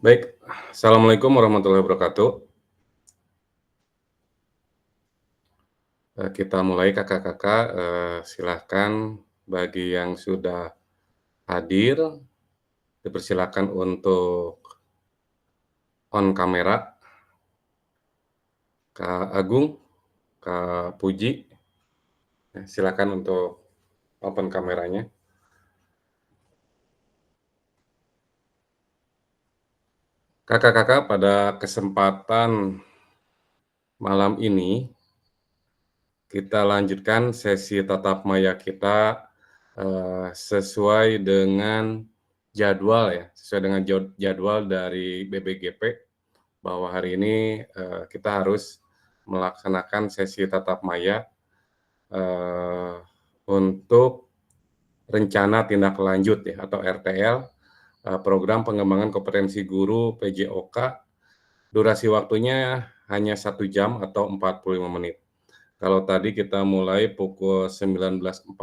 Baik, Assalamualaikum warahmatullahi wabarakatuh. Kita mulai Kakak-Kakak, silahkan bagi yang sudah hadir, dipersilakan untuk on kamera. Kak Agung, Kak Puji, silakan untuk open kameranya. Kakak-kakak, pada kesempatan malam ini, kita lanjutkan sesi tatap maya kita, sesuai dengan jadwal ya, sesuai dengan jadwal dari BPGP, bahwa hari ini, kita harus melaksanakan sesi tatap maya, eee, untuk rencana tindak lanjut ya, atau RTL, program pengembangan kompetensi guru PJOK, durasi waktunya hanya 1 jam atau 45 menit. Kalau tadi kita mulai pukul 19.14,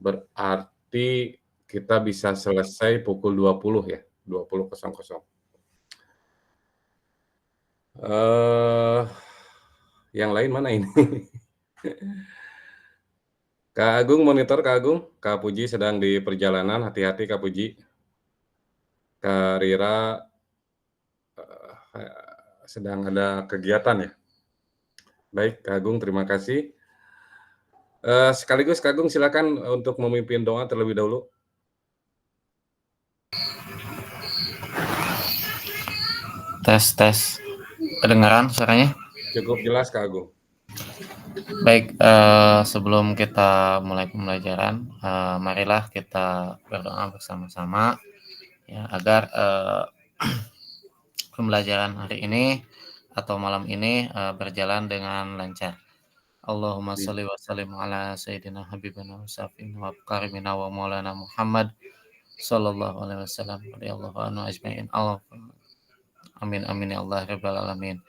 berarti kita bisa selesai pukul 20 ya, 20.00. Eee, yang lain mana ini? Kak Agung monitor, Kak Agung. Kak Puji sedang di perjalanan, hati-hati Kak Puji. Kak Rira, sedang ada kegiatan ya? Baik, Kak Agung, terima kasih. Sekaligus Kak Agung silakan untuk memimpin doa terlebih dahulu. Tes tes, kedengaran suaranya? Cukup jelas Kak Agung. Baik, sebelum kita mulai pembelajaran, marilah kita berdoa bersama-sama ya agar pembelajaran hari ini atau malam ini berjalan dengan lancar. Allahumma sholli wa sallim ala sayyidina habibina wa syafi'ina wa karimina wa maulana Muhammad sallallahu alaihi wasallam radhiyallahu anhu ajmain. Amin amin ya Allah rabbal alamin.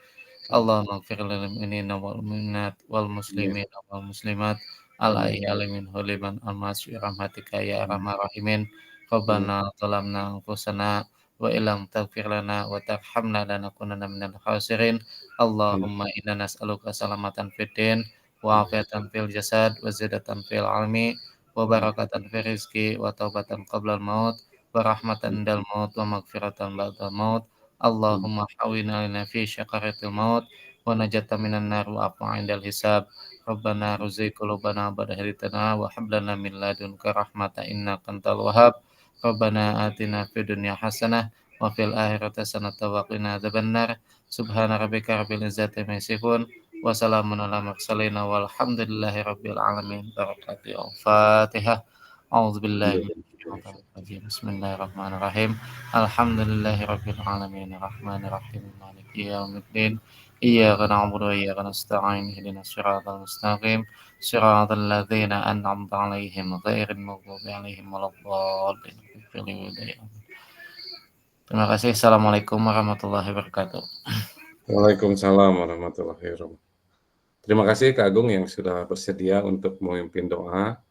Allahumma ighfir lil mu'minina wal mu'minat wal muslimina wal muslimat al ahya'i minhum liman amwat bi rahmatika ya arhamar rahimin. Rabbana zalamna anfusana wa illam taghfir lana wa tarhamna lanakunanna minal khasirin. Allahumma inna nas'aluka salamatan fid din wa afiatan fil jasad wa zidatan fil ilmi wa barakatan fil rizqi wa taubatan qabla al maut wa rahmatan indal maut wa maghfiratan ba'dal maut. Allahumma hawwina lana fi syakaratil maut wa najata minan nar wa afa indal hisab. Rabbana ruzi qulubana ba'da haditana wa hab lana min ladunka rahmatan innaka antal wahhab. Rabbana atina fid dunya hasanah wa fil akhirati hasanatan wa qina adzabannar. Subhana rabbika rabbil izzati amma yasifun wa salamun alal mursalin walhamdulillahi rabbil alamin. Barakatuh. Al-Fatihah. A'udzubillahi minasyaitonir rajim. Bismillahirrahmanirrahim. Alhamdulillahirabbil alamin arrahmanir rahim maliki yaumiddin iyyaka na'budu wa iyyaka nasta'in ihdinas siratal mustaqim siratal ladzina an'amta 'alaihim ghairil maghdubi 'alaihim waladdallin. Terima kasih. Assalamualaikum warahmatullahi wabarakatuh. Waalaikumsalam warahmatullahi wabarakatuh. Terima kasih Kak Agung yang sudah bersedia untuk memimpin doa.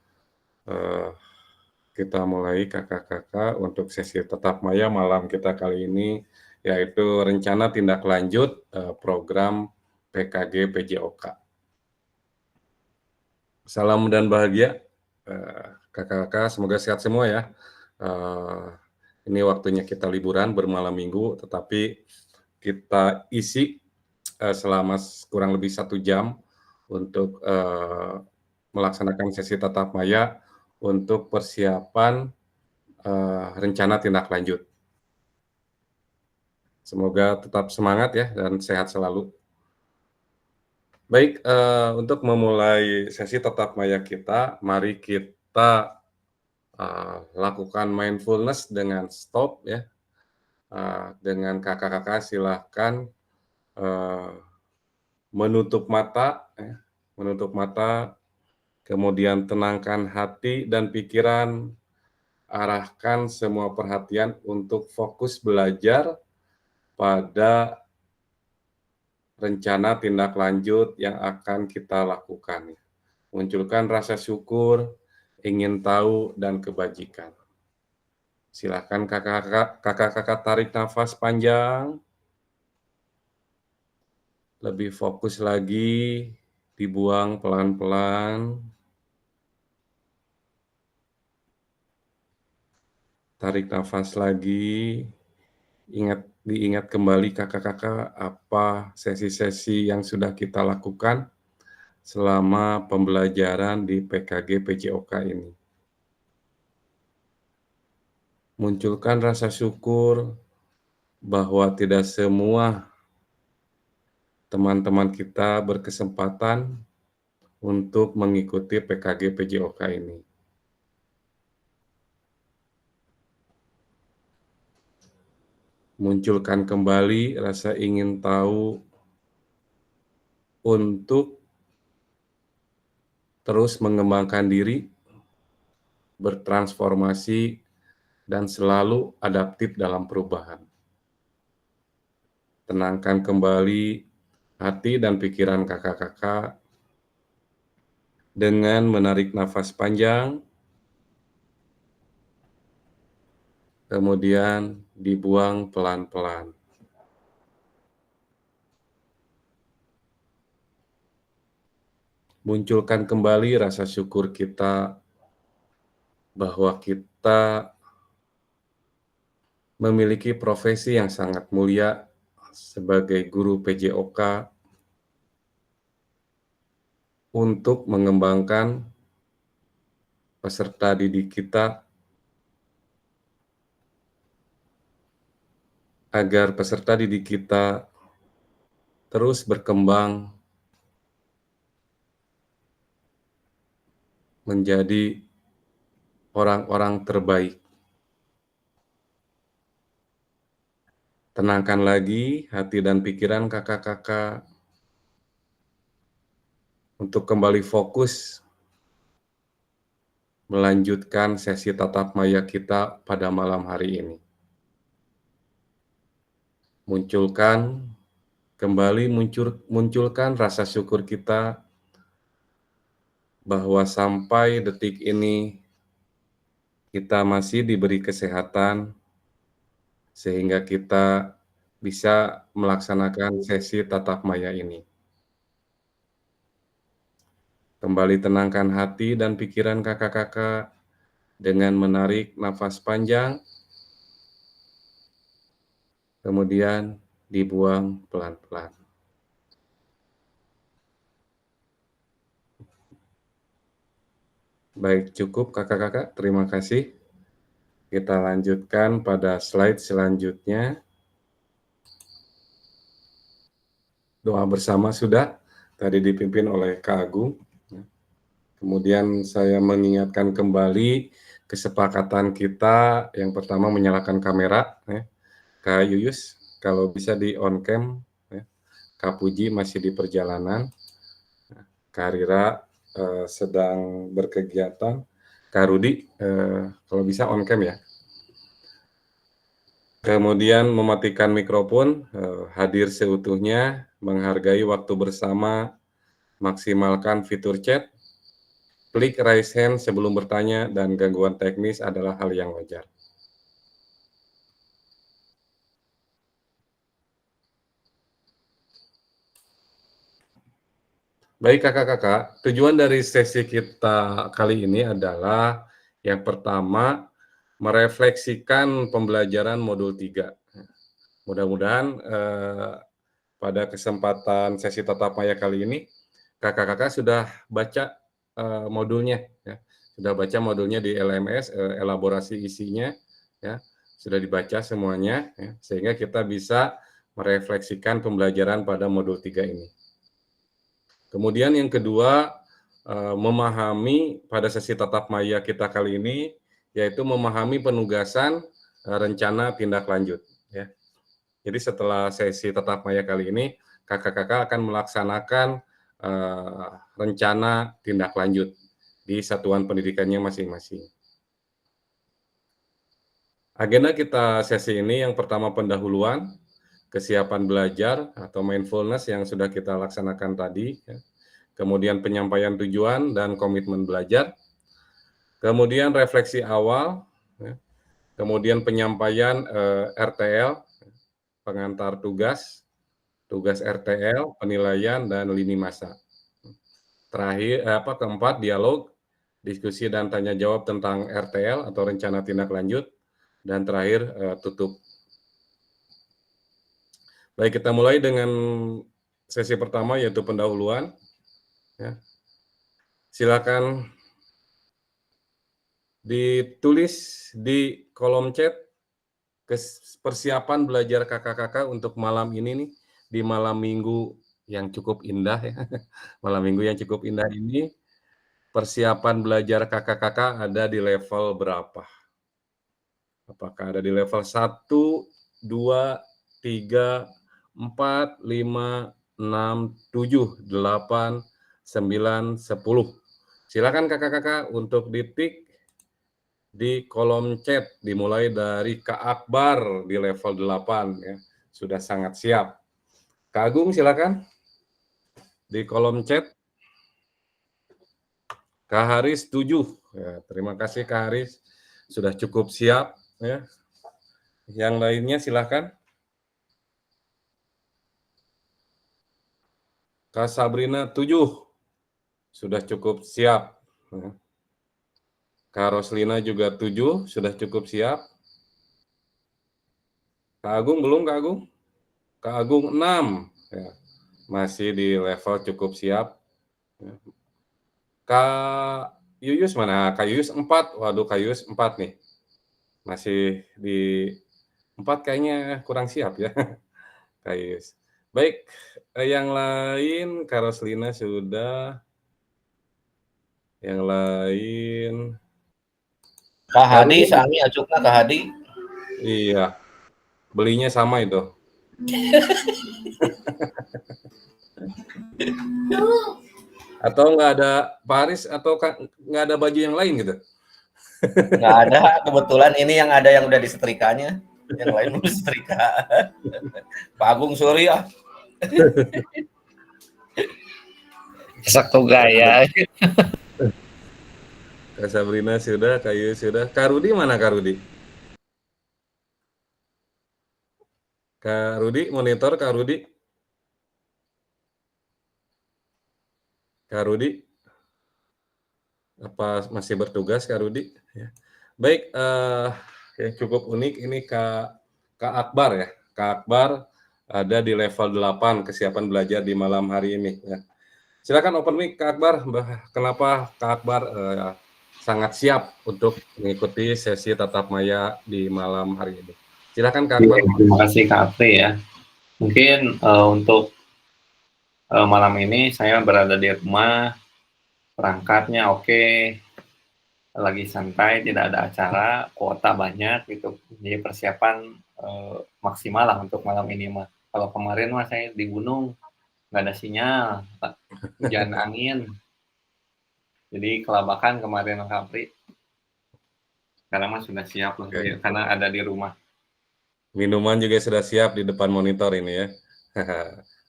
Kita mulai kakak-kakak untuk sesi tatap maya malam kita kali ini, yaitu rencana tindak lanjut program PKG PJOK. Salam dan bahagia kakak-kakak, semoga sehat semua ya. Ini waktunya kita liburan bermalam minggu, tetapi kita isi selama kurang lebih 1 jam untuk melaksanakan sesi tatap maya untuk persiapan rencana tindak lanjut. Semoga tetap semangat ya dan sehat selalu. Baik, untuk memulai sesi tatap maya kita, mari kita lakukan mindfulness dengan stop ya. Dengan kakak-kakak silahkan menutup mata, kemudian tenangkan hati dan pikiran, arahkan semua perhatian untuk fokus belajar pada rencana tindak lanjut yang akan kita lakukan. Munculkan rasa syukur, ingin tahu, dan kebajikan. Silakan kakak-kakak tarik nafas panjang, lebih fokus lagi, dibuang pelan-pelan. Tarik nafas lagi, diingat kembali kakak-kakak apa sesi-sesi yang sudah kita lakukan selama pembelajaran di PKG PJOK ini. Munculkan rasa syukur bahwa tidak semua teman-teman kita berkesempatan untuk mengikuti PKG PJOK ini. Munculkan kembali rasa ingin tahu untuk terus mengembangkan diri, bertransformasi, dan selalu adaptif dalam perubahan. Tenangkan kembali hati dan pikiran kakak-kakak dengan menarik nafas panjang, kemudian dibuang pelan-pelan. Munculkan kembali rasa syukur kita bahwa kita memiliki profesi yang sangat mulia sebagai guru PJOK untuk mengembangkan peserta didik kita agar peserta didik kita terus berkembang menjadi orang-orang terbaik. Tenangkan lagi hati dan pikiran kakak-kakak untuk kembali fokus melanjutkan sesi tatap maya kita pada malam hari ini. Munculkan rasa syukur kita bahwa sampai detik ini kita masih diberi kesehatan sehingga kita bisa melaksanakan sesi tatap maya ini. Kembali tenangkan hati dan pikiran kakak-kakak dengan menarik nafas panjang, kemudian dibuang pelan-pelan. Baik, cukup kakak-kakak, terima kasih. Kita lanjutkan pada slide selanjutnya. Doa bersama sudah tadi dipimpin oleh Kak Agung. Kemudian saya mengingatkan kembali kesepakatan kita, yang pertama menyalakan kamera. Kak Yuyus, kalau bisa di on cam. Kak Puji masih di perjalanan. Kak Rira sedang berkegiatan. Kak Rudi, kalau bisa on cam ya. Kemudian mematikan mikrofon, hadir seutuhnya, menghargai waktu bersama, maksimalkan fitur chat, klik raise hand sebelum bertanya, dan gangguan teknis adalah hal yang wajar. Baik kakak-kakak, tujuan dari sesi kita kali ini adalah yang pertama, merefleksikan pembelajaran modul 3. Mudah-mudahan pada kesempatan sesi tatap maya kali ini, kakak-kakak sudah baca modulnya, ya. Sudah baca modulnya di LMS, elaborasi isinya, ya. Sudah dibaca semuanya, ya, sehingga kita bisa merefleksikan pembelajaran pada modul 3 ini. Kemudian yang kedua, memahami pada sesi tatap maya kita kali ini, yaitu memahami penugasan rencana tindak lanjut. Ya. Jadi setelah sesi tatap maya kali ini, kakak-kakak akan melaksanakan rencana tindak lanjut di satuan pendidikannya masing-masing. Agenda kita sesi ini yang pertama pendahuluan, kesiapan belajar atau mindfulness yang sudah kita laksanakan tadi, ya. Kemudian penyampaian tujuan dan komitmen belajar, kemudian refleksi awal, ya. kemudian penyampaian RTL, pengantar tugas RTL, penilaian, dan lini masa. Terakhir, keempat, dialog, diskusi dan tanya jawab tentang RTL atau rencana tindak lanjut, dan terakhir tutup. Baik, kita mulai dengan sesi pertama yaitu pendahuluan. Ya. Silakan ditulis di kolom chat persiapan belajar kakak-kakak untuk malam ini nih, di malam minggu yang cukup indah ya. Malam minggu yang cukup indah ini, persiapan belajar kakak-kakak ada di level berapa? Apakah ada di level 1, 2, 3, 4, 5, 6, 7, 8, 9, 10. Silakan kakak-kakak untuk ditik di kolom chat, dimulai dari Kak Akbar di level 8 ya. Sudah sangat siap. Kak Agung silakan di kolom chat. Kak Haris 7. Ya, terima kasih Kak Haris. Sudah cukup siap ya. Yang lainnya silakan. Kak Sabrina 7. Sudah cukup siap. Ya. Kak Roslina juga 7, sudah cukup siap. Kak Agung belum, Kak Agung? Kak Agung 6. Ya. Masih di level cukup siap. Ya. Kak Yuyus mana? Kak Yuyus 4. Waduh, Kak Yuyus 4 nih. Masih di 4 kayaknya kurang siap ya. Kak Yuyus. Baik, yang lain Kak Roslina sudah. Yang lain Kak Hadi, Rudi. Sami acukna Kak Hadi. Iya. Belinya sama itu. Atau nggak ada Paris atau nggak ada baju yang lain gitu? Nggak ada, kebetulan ini yang ada yang udah disetrikanya, yang lain belum disetrika. Pak Agung sorry ya. Sakto gaya. Kak Sabrina sudah, Kak Yu sudah. Kak Rudi mana Kak Rudi? Kak Rudi, monitor Kak Rudi. Kak Rudi, apa masih bertugas Kak Rudi? Ya. Baik, yang cukup unik ini Kak Akbar ya. Kak Akbar ada di level 8 kesiapan belajar di malam hari ini. Ya. Silakan open mic Kak Akbar. Kenapa Kak Akbar sangat siap untuk mengikuti sesi tatap maya di malam hari ini? Silakan Kak Akbar. Terima kasih Kak Apri ya. Mungkin untuk malam ini saya berada di rumah, perangkatnya oke, lagi santai, tidak ada acara, kuota banyak gitu. Jadi persiapan maksimal lah untuk malam ini mah. Kalau kemarin mah saya di gunung, nggak ada sinyal, hujan angin. Jadi kelabakan kemarin Kak Apri. Sekarang mah sudah siap lah, Oke. karena ada di rumah. Minuman juga sudah siap di depan monitor ini ya.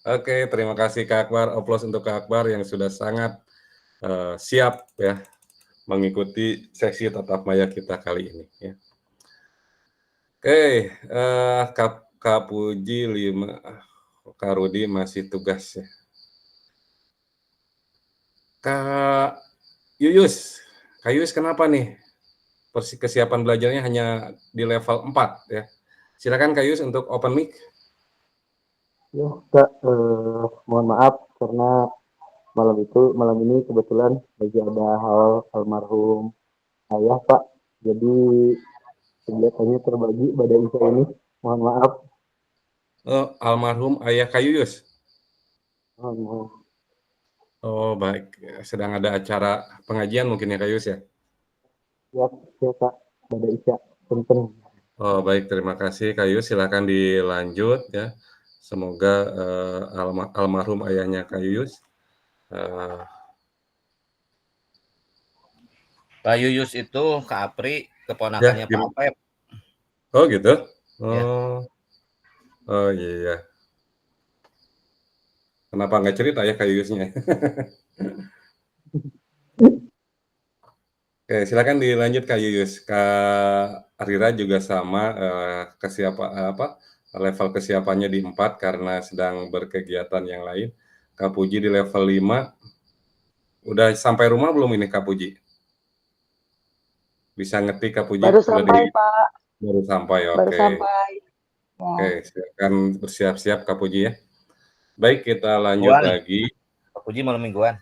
Oke, terima kasih Kak Akbar. Oplos untuk Kak Akbar yang sudah sangat siap ya mengikuti sesi tatap maya kita kali ini. Ya. Oke, Kak Puji 5, Kak Rudi masih tugas ya. Kak Yuyus kenapa nih? Kesiapan belajarnya hanya di level 4 ya. Silakan Kak Yuyus untuk open mic. Ya, Kak, mohon maaf karena malam ini kebetulan lagi ada hal almarhum ayah, Pak. Jadi kegiatannya terbagi pada Isya ini. Mohon maaf. Almarhum ayah Kak Yuyus. Mohon maaf. Oh baik, sedang ada acara pengajian mungkin ya Kak Yuyus ya? Ya Kak, pada Isya. Punten. Oh baik, terima kasih Kak Yuyus. Silakan dilanjut ya. Semoga almarhum ayahnya Kak Yuyus Pak Yuyus itu Kak Apri, keponakannya Pak Apep. Oh gitu? Ya. Oh iya. Kenapa nggak cerita ya Kak Yuyusnya? Oke, silakan dilanjut Kak Yuyus. Kak Rira juga sama, level kesiapannya di 4 karena sedang berkegiatan yang lain. Kak Puji di level 5. Udah sampai rumah belum ini Kak Puji? Bisa ngetik Kak Puji? Baru sampai, Pak. Baru sampai, Baru oke. sampai. Ya. Oke, silakan bersiap-siap Kak Puji ya. Baik, kita lanjut lagi. Kak Puji malam mingguan.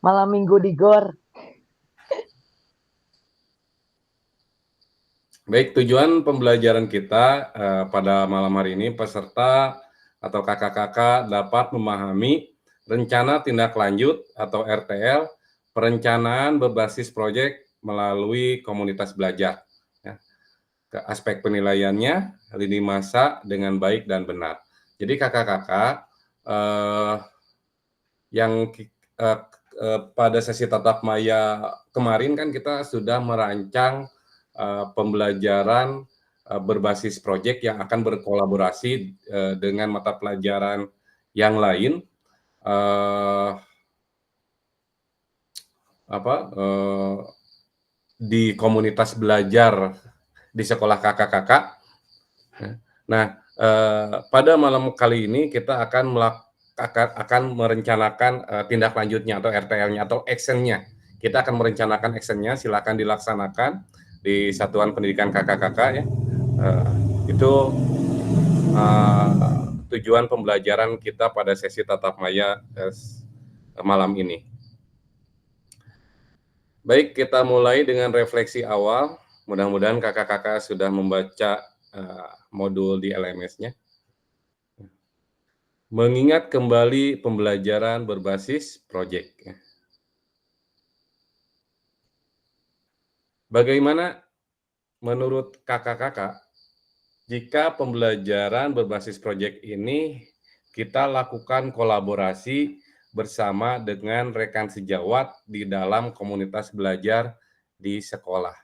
Malam minggu di GOR. Baik, tujuan pembelajaran kita pada malam hari ini, peserta atau kakak-kakak dapat memahami rencana tindak lanjut atau RTL, perencanaan berbasis proyek melalui komunitas belajar. Ya. Ke aspek penilaiannya, lini masa dengan baik dan benar. Jadi kakak-kakak yang pada sesi tatap maya kemarin kan kita sudah merancang pembelajaran berbasis proyek yang akan berkolaborasi dengan mata pelajaran yang lain, di komunitas belajar di sekolah kakak-kakak. Nah, pada malam kali ini kita akan merencanakan tindak lanjutnya atau RTL-nya atau action-nya. Kita akan merencanakan action-nya, silakan dilaksanakan di satuan pendidikan kakak-kakak ya. Itu tujuan pembelajaran kita pada sesi tatap maya malam ini. Baik, kita mulai dengan refleksi awal. Mudah-mudahan kakak-kakak sudah membaca modul di LMS-nya. Mengingat kembali pembelajaran berbasis proyek. Bagaimana menurut kakak-kakak jika pembelajaran berbasis proyek ini kita lakukan kolaborasi bersama dengan rekan sejawat di dalam komunitas belajar di sekolah?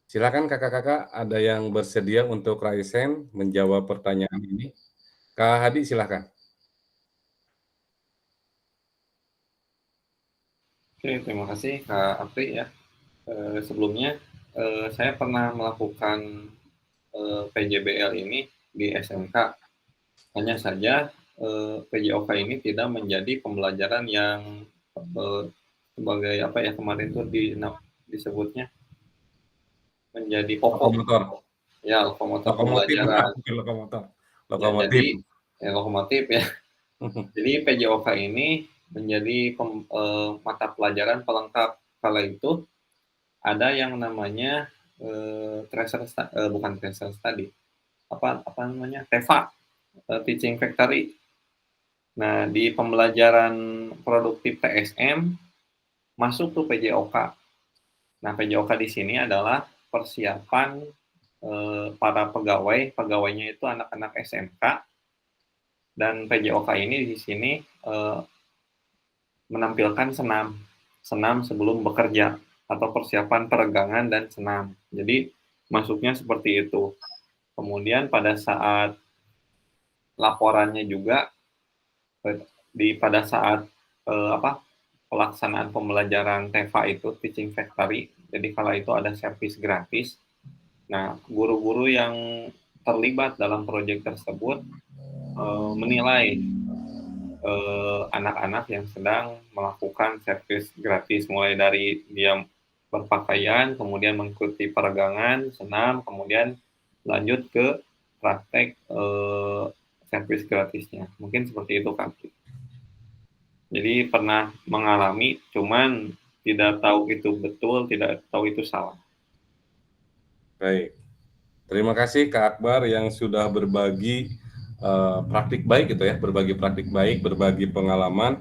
Silakan kakak-kakak, ada yang bersedia untuk raisen menjawab pertanyaan ini? Kak Hadi, silakan. Oke, terima kasih Kak Apri ya. Sebelumnya saya pernah melakukan PJBL ini di SMK. Hanya saja PJOK ini tidak menjadi pembelajaran yang sebagai apa ya kemarin itu disebutnya menjadi pokok. Ya, lokomotif pembelajaran. Lokomotif. Ya, lokomotif ya. Jadi PJOK ini menjadi mata pelajaran pelengkap. Kala itu ada yang namanya bukan tracer study, apa namanya, TEFA, teaching factory. Nah, di pembelajaran produktif TSM masuk tuh PJOK. Nah, PJOK di sini adalah persiapan para pegawainya itu anak-anak SMK, dan PJOK ini di sini menampilkan senam sebelum bekerja atau persiapan peregangan dan senam. Jadi masuknya seperti itu. Kemudian pada saat laporannya juga pada saat pelaksanaan pembelajaran TEFA itu teaching factory. Jadi kala itu ada servis gratis. Nah, guru-guru yang terlibat dalam proyek tersebut menilai anak-anak yang sedang melakukan servis gratis, mulai dari dia berpakaian, kemudian mengikuti peregangan, senam, kemudian lanjut ke praktek servis gratisnya. Mungkin seperti itu Kak. Jadi pernah mengalami, cuman tidak tahu itu betul, tidak tahu itu salah. Baik, terima kasih Kak Akbar yang sudah berbagi praktik baik gitu ya, berbagi praktik baik, berbagi pengalaman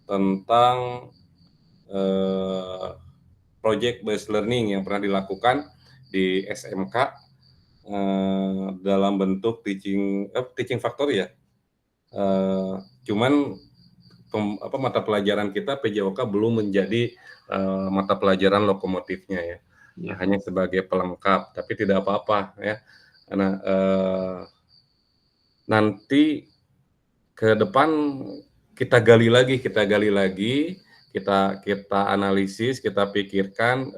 tentang project based learning yang pernah dilakukan di SMK dalam bentuk teaching factory ya. Cuman mata pelajaran kita PJOK belum menjadi mata pelajaran lokomotifnya ya. Hanya sebagai pelengkap, tapi tidak apa-apa ya. Karena nanti ke depan kita gali lagi, kita analisis, kita pikirkan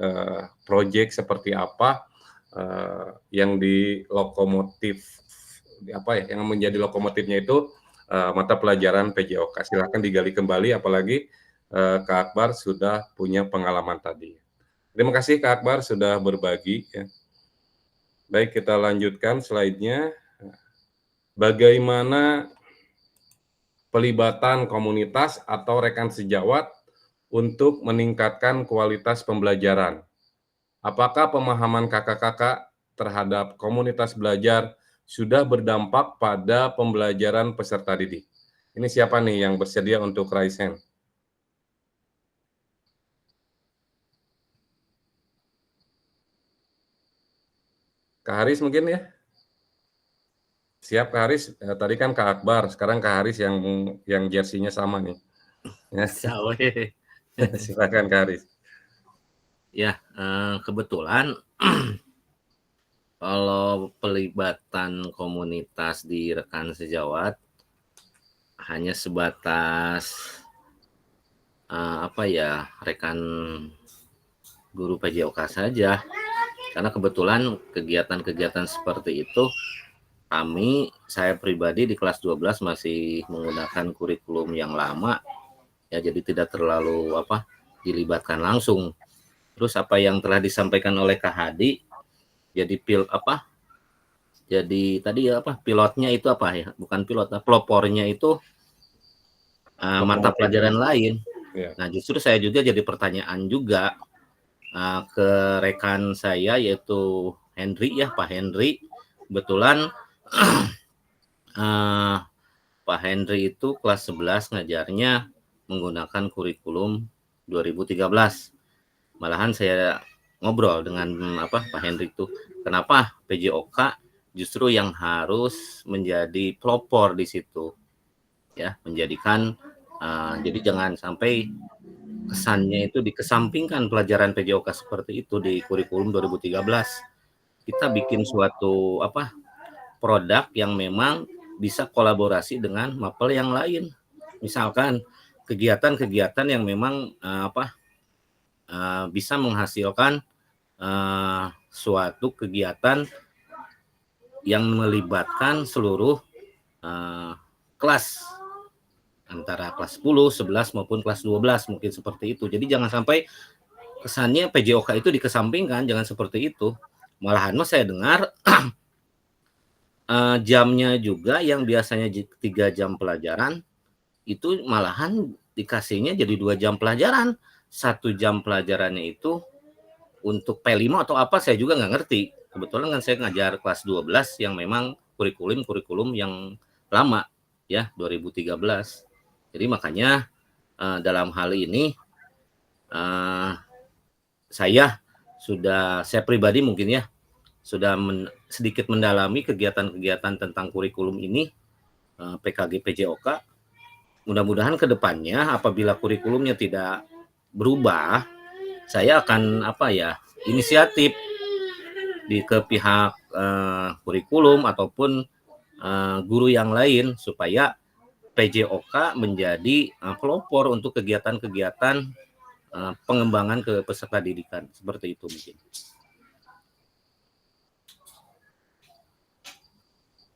proyek seperti apa yang di lokomotif yang menjadi lokomotifnya itu mata pelajaran PJOK. Silakan digali kembali, apalagi Kak Akbar sudah punya pengalaman tadi. Terima kasih Kak Akbar sudah berbagi. Ya. Baik, kita lanjutkan slide-nya. Bagaimana pelibatan komunitas atau rekan sejawat untuk meningkatkan kualitas pembelajaran? Apakah pemahaman kakak-kakak terhadap komunitas belajar sudah berdampak pada pembelajaran peserta didik? Ini siapa nih yang bersedia untuk raise hand? Kak Haris mungkin ya? Siap Kak Haris, tadi kan Kak Akbar, sekarang Kak Haris yang jersey-nya sama nih. Ya. Silakan Kak Haris. Ya, kebetulan kalau pelibatan komunitas di rekan sejawat hanya sebatas rekan guru PJOK saja. Karena kebetulan kegiatan-kegiatan seperti itu saya pribadi di kelas 12 masih menggunakan kurikulum yang lama, ya, jadi tidak terlalu dilibatkan langsung. Terus apa yang telah disampaikan oleh Kak Hadi, jadi pilotnya itu bukan pilot, pelopornya itu mata pelajaran lain. Ya. Nah, justru saya juga jadi pertanyaan juga ke rekan saya yaitu Henry, ya, Pak Henry. Kebetulan Pak Henry itu kelas 11 ngajarnya menggunakan kurikulum 2013. Malahan saya ngobrol dengan Pak Henry itu, kenapa PJOK justru yang harus menjadi pelopor di situ, ya, menjadikan jadi jangan sampai kesannya itu dikesampingkan pelajaran PJOK seperti itu di kurikulum 2013. Kita bikin suatu produk yang memang bisa kolaborasi dengan mapel yang lain. Misalkan kegiatan-kegiatan yang memang bisa menghasilkan suatu kegiatan yang melibatkan seluruh kelas, antara kelas 10, 11 maupun kelas 12, mungkin seperti itu. Jadi jangan sampai kesannya PJOK itu dikesampingkan, jangan seperti itu. Malahan saya dengar jamnya juga yang biasanya 3 jam pelajaran itu malahan dikasihnya jadi 2 jam pelajaran. 1 jam pelajarannya itu untuk P5 atau apa saya juga nggak ngerti. Kebetulan kan saya ngajar kelas 12 yang memang kurikulum yang lama, ya, 2013. Jadi makanya dalam hal ini saya pribadi mungkin ya sudah sedikit mendalami kegiatan-kegiatan tentang kurikulum ini, PKG PJOK. Mudah-mudahan ke depannya apabila kurikulumnya tidak berubah, saya akan inisiatif ke pihak kurikulum ataupun guru yang lain supaya PJOK menjadi pelopor untuk kegiatan-kegiatan pengembangan ke peserta didikan. Seperti itu mungkin.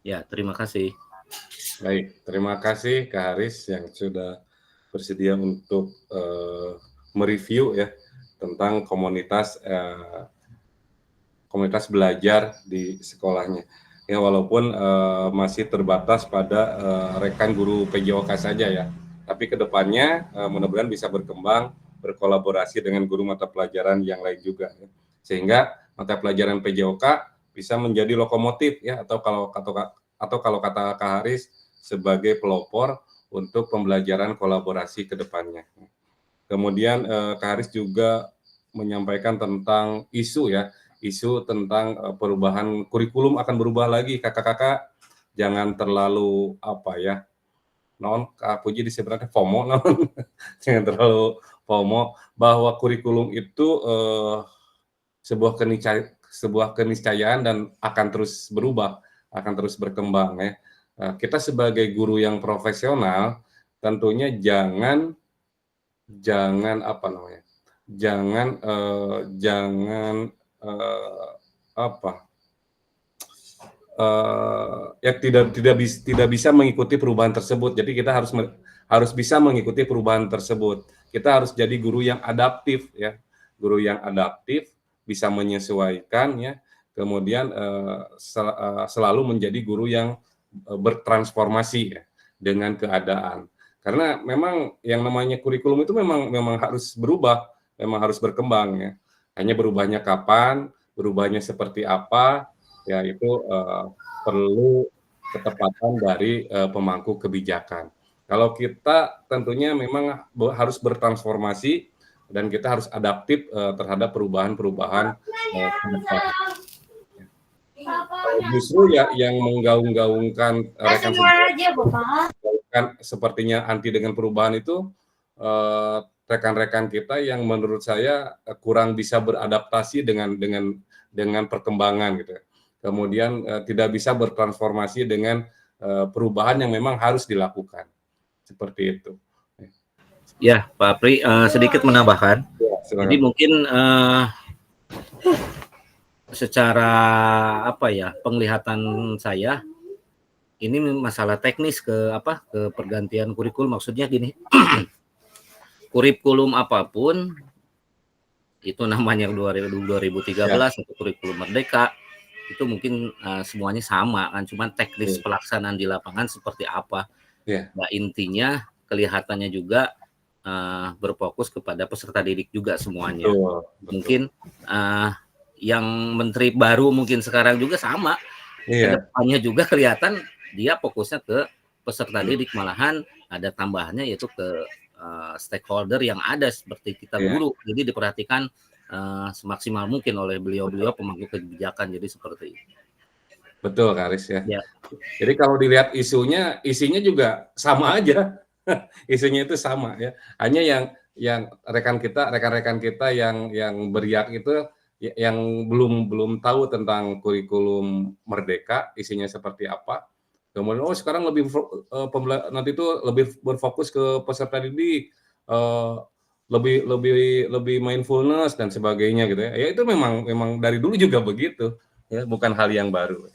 Ya, terima kasih. Baik, terima kasih Kak Haris yang sudah bersedia untuk mereview ya tentang komunitas belajar di sekolahnya. Ya, walaupun masih terbatas pada rekan guru PJOK saja ya, tapi kedepannya mudah-mudahan bisa berkembang, berkolaborasi dengan guru mata pelajaran yang lain juga, ya. Sehingga mata pelajaran PJOK bisa menjadi lokomotif ya, atau kalau kata Kak Haris sebagai pelopor untuk pembelajaran kolaborasi ke depannya. Kemudian Kak Haris juga menyampaikan tentang isu tentang perubahan kurikulum akan berubah lagi. Kakak-kakak jangan terlalu Kak Puji disebutnya FOMO, jangan terlalu FOMO bahwa kurikulum itu sebuah keniscayaan dan akan terus berubah, akan terus berkembang ya. Kita sebagai guru yang profesional tentunya jangan apa namanya, jangan ya tidak bisa mengikuti perubahan tersebut. Jadi kita harus bisa mengikuti perubahan tersebut. Kita harus jadi guru yang adaptif ya, guru yang adaptif, bisa menyesuaikan ya. Kemudian selalu menjadi guru yang bertransformasi ya dengan keadaan. Karena memang yang namanya kurikulum itu memang harus berubah, memang harus berkembang ya. Hanya berubahnya kapan, berubahnya seperti apa, ya itu perlu ketepatan dari pemangku kebijakan. Kalau kita tentunya memang harus bertransformasi dan kita harus adaptif terhadap perubahan-perubahan ke depan. Justru ya yang menggaung-gaungkan sepertinya anti dengan perubahan itu rekan-rekan kita yang menurut saya kurang bisa beradaptasi dengan perkembangan gitu. Kemudian tidak bisa bertransformasi dengan perubahan yang memang harus dilakukan. Seperti itu. Ya, Pak Apri, sedikit menambahkan. Ya, jadi mungkin secara penglihatan saya ini masalah teknis ke pergantian kurikulum. Maksudnya gini, kurikulum apapun itu namanya 2013 atau kurikulum Merdeka itu mungkin semuanya sama kan, cuman teknis pelaksanaan di lapangan seperti apa. Nah, intinya kelihatannya juga berfokus kepada peserta didik juga semuanya. Betul. Mungkin yang menteri baru mungkin sekarang juga sama. Kedepannya juga kelihatan dia fokusnya ke peserta didik, malahan ada tambahannya yaitu ke stakeholder yang ada seperti kita guru. Jadi diperhatikan semaksimal mungkin oleh beliau-beliau pemangku kebijakan. Jadi seperti itu. Betul, Kak Aris ya. Jadi kalau dilihat isinya juga sama aja. Isunya itu sama ya. Hanya yang rekan-rekan kita yang beriak itu yang belum tahu tentang kurikulum Merdeka, isinya seperti apa. Kemudian sekarang nanti itu lebih berfokus ke peserta didik, lebih mindfulness dan sebagainya gitu ya. Ya itu memang dari dulu juga begitu ya, bukan hal yang baru.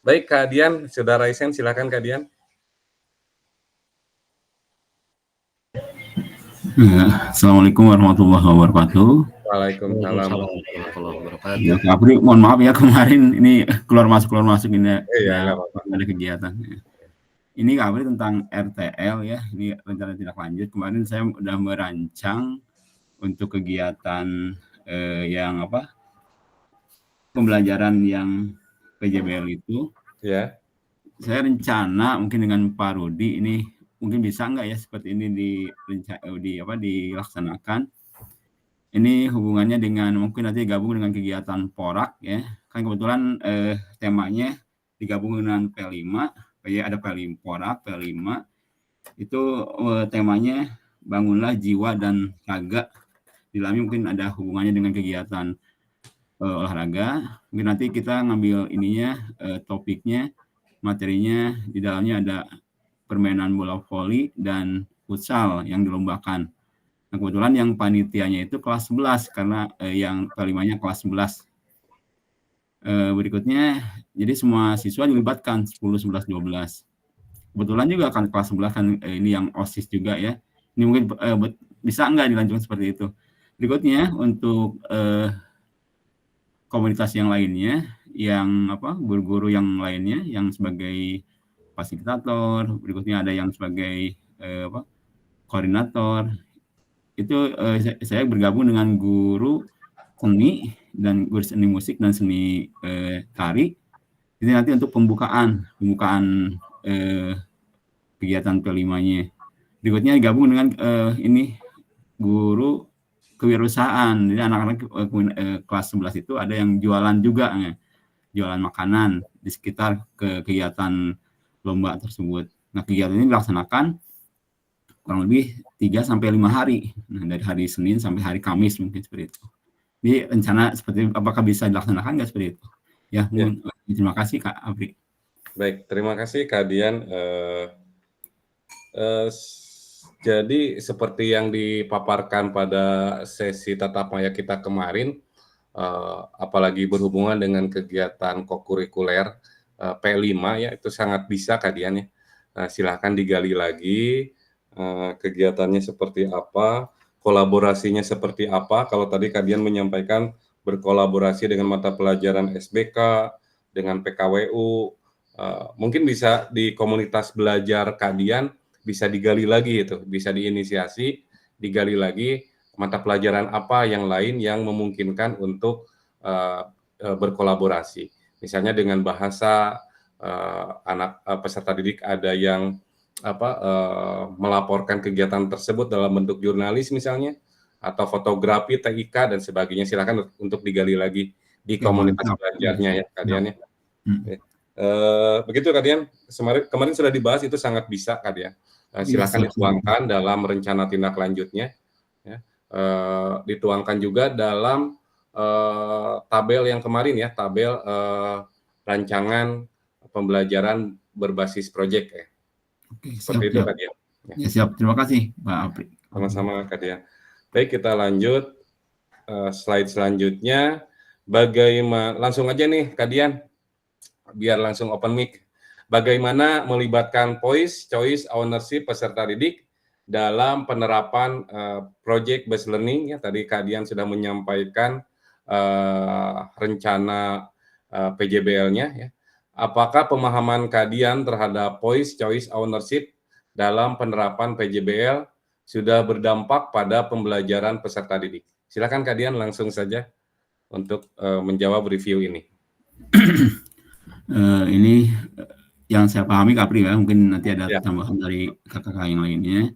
Baik, Kak Dian, Saudara Isen, silakan Kak Dian. Assalamualaikum warahmatullahi wabarakatuh. Waalaikumsalam warahmatullahi wabarakatuh. Ya, Kak Apri, mohon maaf ya kemarin ini keluar masuk ini ada kegiatan. Ini Kak Apri tentang RTL ya, ini rencana tindak lanjut. Kemarin saya sudah merancang untuk kegiatan yang pembelajaran yang PJBL itu. Ya. Saya rencana mungkin dengan Pak Rudi ini mungkin bisa nggak ya seperti ini dilaksanakan. Ini hubungannya dengan mungkin nanti gabung dengan kegiatan Porak ya. Kan kebetulan temanya digabung dengan P5, ada P5 Porak, P5. Itu temanya bangunlah jiwa dan raga. Di dalamnya mungkin ada hubungannya dengan kegiatan olahraga. Mungkin nanti kita ngambil topiknya, materinya di dalamnya ada permainan bola voli dan futsal yang dilombakan. Nah, kebetulan yang panitianya itu kelas 11 karena yang kelimanya kelas 11. Berikutnya, jadi semua siswa dilibatkan 10, 11, 12. Kebetulan juga kan kelas 11 kan ini yang OSIS juga ya. Ini mungkin bisa nggak dilanjutkan seperti itu. Berikutnya untuk komunitas yang lainnya, yang guru-guru yang lainnya yang sebagai fasilitator, berikutnya ada yang sebagai koordinator. Itu saya bergabung dengan guru seni dan guru seni musik dan seni tari. Jadi nanti untuk pembukaan kegiatan P5-nya. Berikutnya digabung dengan guru kewirausahaan. Jadi anak-anak kelas 11 itu ada yang jualan juga, jualan makanan di sekitar kegiatan lomba tersebut. Nah, kegiatan ini dilaksanakan kurang lebih 3-5 hari. Nah, dari hari Senin sampai hari Kamis mungkin seperti itu. Jadi rencana seperti apakah bisa dilaksanakan nggak seperti itu? Ya. Terima kasih Kak Apri. Baik, terima kasih Kak Dian. Jadi seperti yang dipaparkan pada sesi tatap maya kita kemarin, apalagi berhubungan dengan kegiatan kokurikuler P5 ya, itu sangat bisa Kadian ya. Silahkan digali lagi kegiatannya seperti apa, kolaborasinya seperti apa. Kalau tadi Kadian menyampaikan berkolaborasi dengan mata pelajaran SBK, dengan PKWU, mungkin bisa di komunitas belajar Kadian bisa digali lagi itu, bisa diinisiasi, digali lagi mata pelajaran apa yang lain yang memungkinkan untuk berkolaborasi. Misalnya dengan bahasa anak peserta didik ada yang melaporkan kegiatan tersebut dalam bentuk jurnalis misalnya, atau fotografi, TIK dan sebagainya. Silakan untuk digali lagi di komunitas belajarnya ya Kadian ya. Begitu Kadian, kemarin sudah dibahas, itu sangat bisa Kadian. Silakan dituangkan dalam rencana tindak lanjutnya, ya. Dituangkan juga dalam tabel yang kemarin ya, tabel rancangan pembelajaran berbasis proyek ya. Oke, seperti itu Kadian. Ya, siap. Terima kasih Pak Apri. Sama-sama Kadian. Baik, kita lanjut slide selanjutnya. Bagaimana, langsung aja nih Kadian, biar langsung open mic. Bagaimana melibatkan voice, choice, ownership peserta didik dalam penerapan project based learning ya. Tadi Kadian sudah menyampaikan rencana PJBL-nya ya. Apakah pemahaman Kadian terhadap voice, choice, ownership dalam penerapan PJBL sudah berdampak pada pembelajaran peserta didik? Silakan Kadian langsung saja untuk menjawab review ini. Ini yang saya pahami Kak Apri ya, mungkin nanti ada tambahan dari kakak-kakak yang lainnya.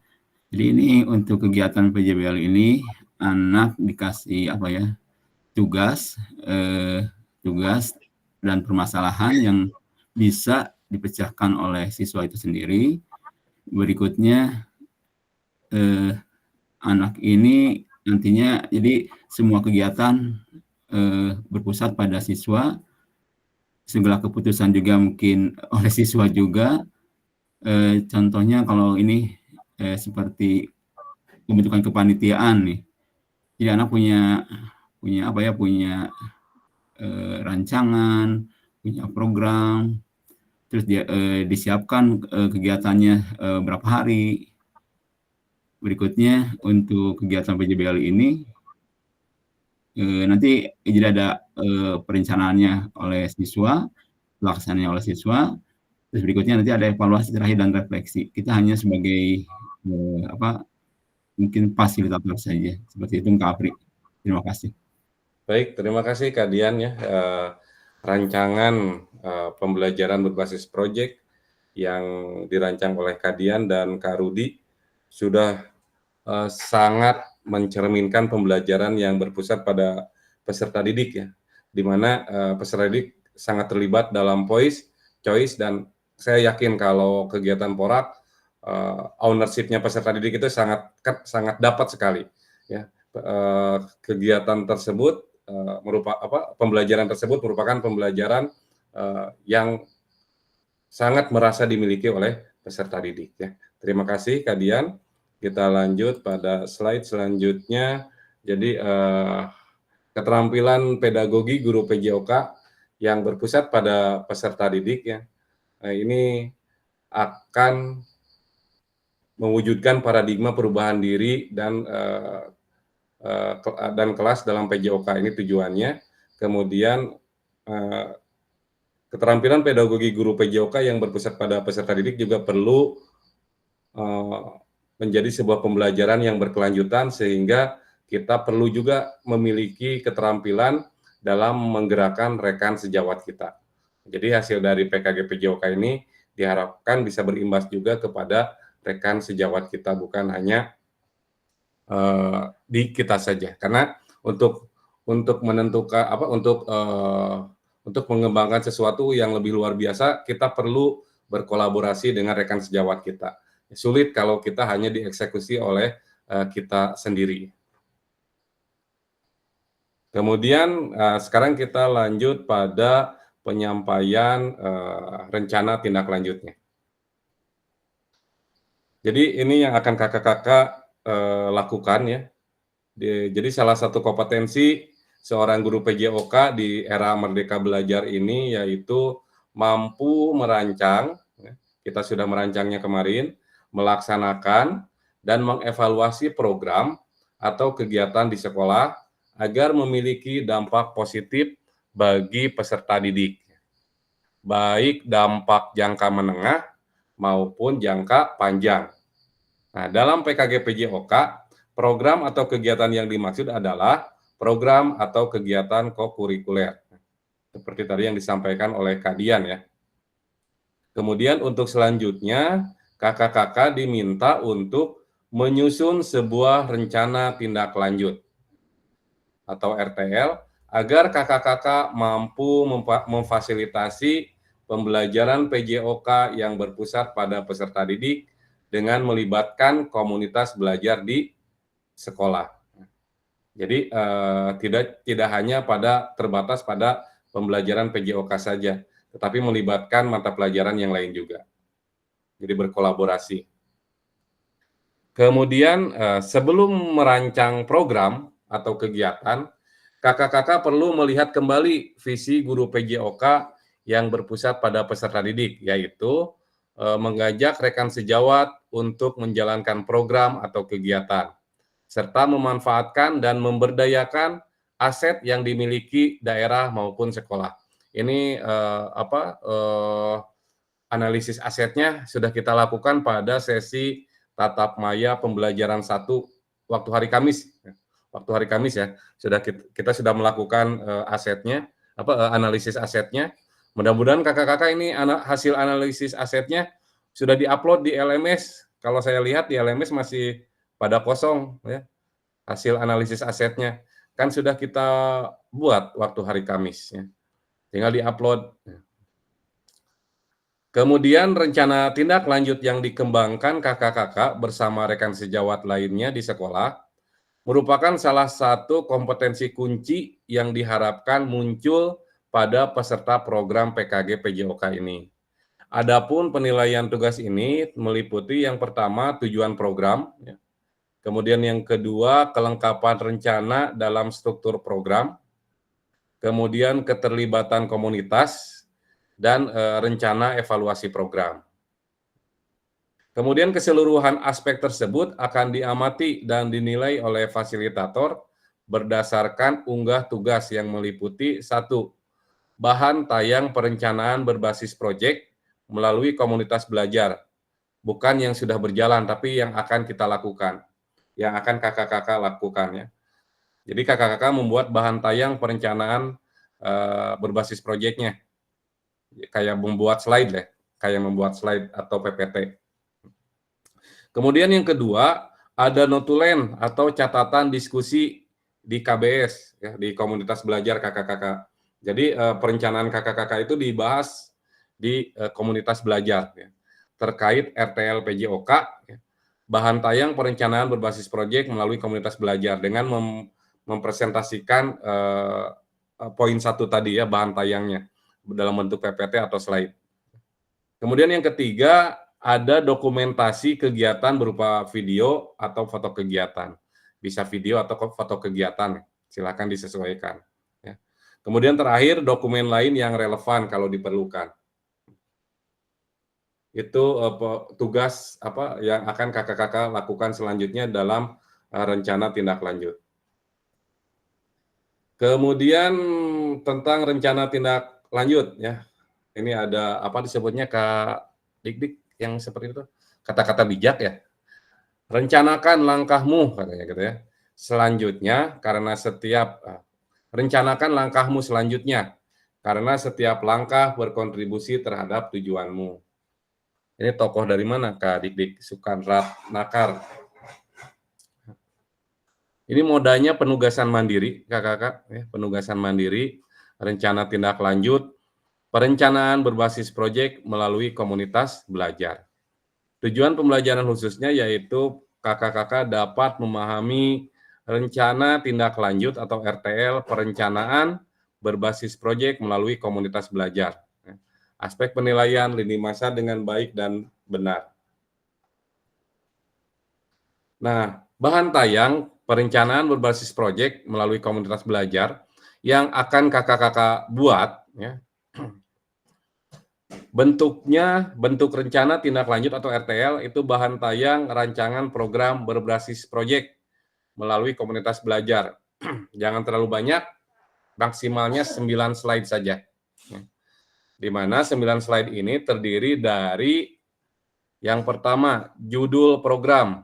Jadi ini untuk kegiatan PJBL ini anak dikasih apa ya, tugas dan permasalahan yang bisa dipecahkan oleh siswa itu sendiri. Berikutnya anak ini nantinya jadi semua kegiatan berpusat pada siswa. Segala keputusan juga mungkin oleh siswa juga. Contohnya kalau ini seperti pembentukan kepanitiaan nih. Jadi anak punya rancangan, punya program, terus dia disiapkan kegiatannya berapa hari. Berikutnya untuk kegiatan PJBL ini nanti jadi ada perencanaannya oleh siswa, pelaksanaannya oleh siswa, terus berikutnya nanti ada evaluasi terakhir dan refleksi. Kita hanya sebagai mungkin fasilitator saja, seperti itu Kak Apri. Terima kasih. Baik, terima kasih Kak Dian ya. Rancangan pembelajaran berbasis proyek yang dirancang oleh Kak Dian dan Kak Rudi sudah sangat mencerminkan pembelajaran yang berpusat pada peserta didik ya, di mana peserta didik sangat terlibat dalam voice, choice, dan saya yakin kalau kegiatan Porak ownership-nya peserta didik itu sangat dapat sekali ya. Kegiatan tersebut pembelajaran tersebut merupakan pembelajaran yang sangat merasa dimiliki oleh peserta didik ya. Terima kasih Kak Dian. Kita lanjut pada slide selanjutnya. Jadi keterampilan pedagogi guru PJOK yang berpusat pada peserta didik ya. Ini akan mewujudkan paradigma perubahan diri dan kelas dalam PJOK, ini tujuannya. Kemudian keterampilan pedagogi guru PJOK yang berpusat pada peserta didik juga perlu menjadi sebuah pembelajaran yang berkelanjutan, sehingga kita perlu juga memiliki keterampilan dalam menggerakkan rekan sejawat kita. Jadi hasil dari PKG PJOK ini diharapkan bisa berimbas juga kepada rekan sejawat kita, bukan hanya di kita saja. Karena untuk menentukan untuk mengembangkan sesuatu yang lebih luar biasa, kita perlu berkolaborasi dengan rekan sejawat kita. Sulit kalau kita hanya dieksekusi oleh kita sendiri. Kemudian sekarang kita lanjut pada penyampaian rencana tindak lanjutnya. Jadi ini yang akan kakak-kakak lakukan ya. Jadi salah satu kompetensi seorang guru PJOK di era Merdeka Belajar ini yaitu mampu merancang, ya, kita sudah merancangnya kemarin, melaksanakan dan mengevaluasi program atau kegiatan di sekolah agar memiliki dampak positif bagi peserta didik, baik dampak jangka menengah maupun jangka panjang. Nah, dalam PKG PJOK, program atau kegiatan yang dimaksud adalah program atau kegiatan kokurikuler. Seperti tadi yang disampaikan oleh Kak Dian ya. Kemudian untuk selanjutnya, kakak-kakak diminta untuk menyusun sebuah rencana tindak lanjut atau RTL agar kakak-kakak mampu memfasilitasi pembelajaran PJOK yang berpusat pada peserta didik dengan melibatkan komunitas belajar di sekolah. Jadi tidak hanya terbatas pada pembelajaran PJOK saja, tetapi melibatkan mata pelajaran yang lain juga. Jadi berkolaborasi. Kemudian sebelum merancang program atau kegiatan, kakak-kakak perlu melihat kembali visi guru PJOK yang berpusat pada peserta didik, yaitu mengajak rekan sejawat untuk menjalankan program atau kegiatan, serta memanfaatkan dan memberdayakan aset yang dimiliki daerah maupun sekolah. Ini analisis asetnya sudah kita lakukan pada sesi tatap maya pembelajaran 1 waktu hari Kamis. Waktu hari Kamis ya, kita sudah melakukan asetnya, analisis asetnya. Mudah-mudahan kakak-kakak ini hasil analisis asetnya sudah diupload di LMS. Kalau saya lihat di LMS masih pada kosong ya. Hasil analisis asetnya kan sudah kita buat waktu hari Kamis ya. Tinggal diupload. Kemudian rencana tindak lanjut yang dikembangkan kakak-kakak bersama rekan sejawat lainnya di sekolah merupakan salah satu kompetensi kunci yang diharapkan muncul pada peserta program PKG PJOK ini. Adapun penilaian tugas ini meliputi yang pertama tujuan program, ya. Kemudian yang kedua kelengkapan rencana dalam struktur program, kemudian keterlibatan komunitas, dan rencana evaluasi program. Kemudian keseluruhan aspek tersebut akan diamati dan dinilai oleh fasilitator berdasarkan unggah tugas yang meliputi 1. Bahan tayang perencanaan berbasis proyek melalui komunitas belajar, bukan yang sudah berjalan, tapi yang akan kita lakukan, yang akan kakak-kakak lakukan ya. Jadi kakak-kakak membuat bahan tayang perencanaan berbasis proyeknya, kayak membuat slide ya, kayak membuat slide atau PPT. Kemudian yang kedua, ada notulen atau catatan diskusi di KBS, ya, di komunitas belajar kakak-kakak. Jadi perencanaan kakak-kakak itu dibahas di komunitas belajar ya, terkait RTL PJOK, ya, bahan tayang perencanaan berbasis proyek melalui komunitas belajar dengan mempresentasikan poin 1 tadi ya, bahan tayangnya dalam bentuk PPT atau slide. Kemudian yang ketiga, ada dokumentasi kegiatan berupa video atau foto kegiatan. Bisa video atau foto kegiatan, silakan disesuaikan. Ya. Kemudian terakhir, dokumen lain yang relevan kalau diperlukan. Itu tugas yang akan kakak-kakak lakukan selanjutnya dalam rencana tindak lanjut. Kemudian tentang rencana tindak lanjut, ya. Ini ada disebutnya Kak Dik-Dik yang seperti itu, kata-kata bijak ya. Rencanakan langkahmu katanya gitu ya. Selanjutnya rencanakan langkahmu selanjutnya karena setiap langkah berkontribusi terhadap tujuanmu. Ini tokoh dari mana Kak Dik-Dik? Sukanrat Nakar. Ini modanya penugasan mandiri, kakak-kakak, ya, penugasan mandiri, rencana tindak lanjut, perencanaan berbasis proyek melalui komunitas belajar. Tujuan pembelajaran khususnya yaitu kakak-kakak dapat memahami rencana tindak lanjut atau RTL perencanaan berbasis proyek melalui komunitas belajar. Aspek penilaian lini masa dengan baik dan benar. Nah, bahan tayang perencanaan berbasis proyek melalui komunitas belajar yang akan kakak-kakak buat, ya, bentuk rencana tindak lanjut atau RTL itu bahan tayang rancangan program berbasis proyek melalui komunitas belajar. Jangan terlalu banyak, maksimalnya 9 slide saja. Di mana 9 slide ini terdiri dari yang pertama, judul program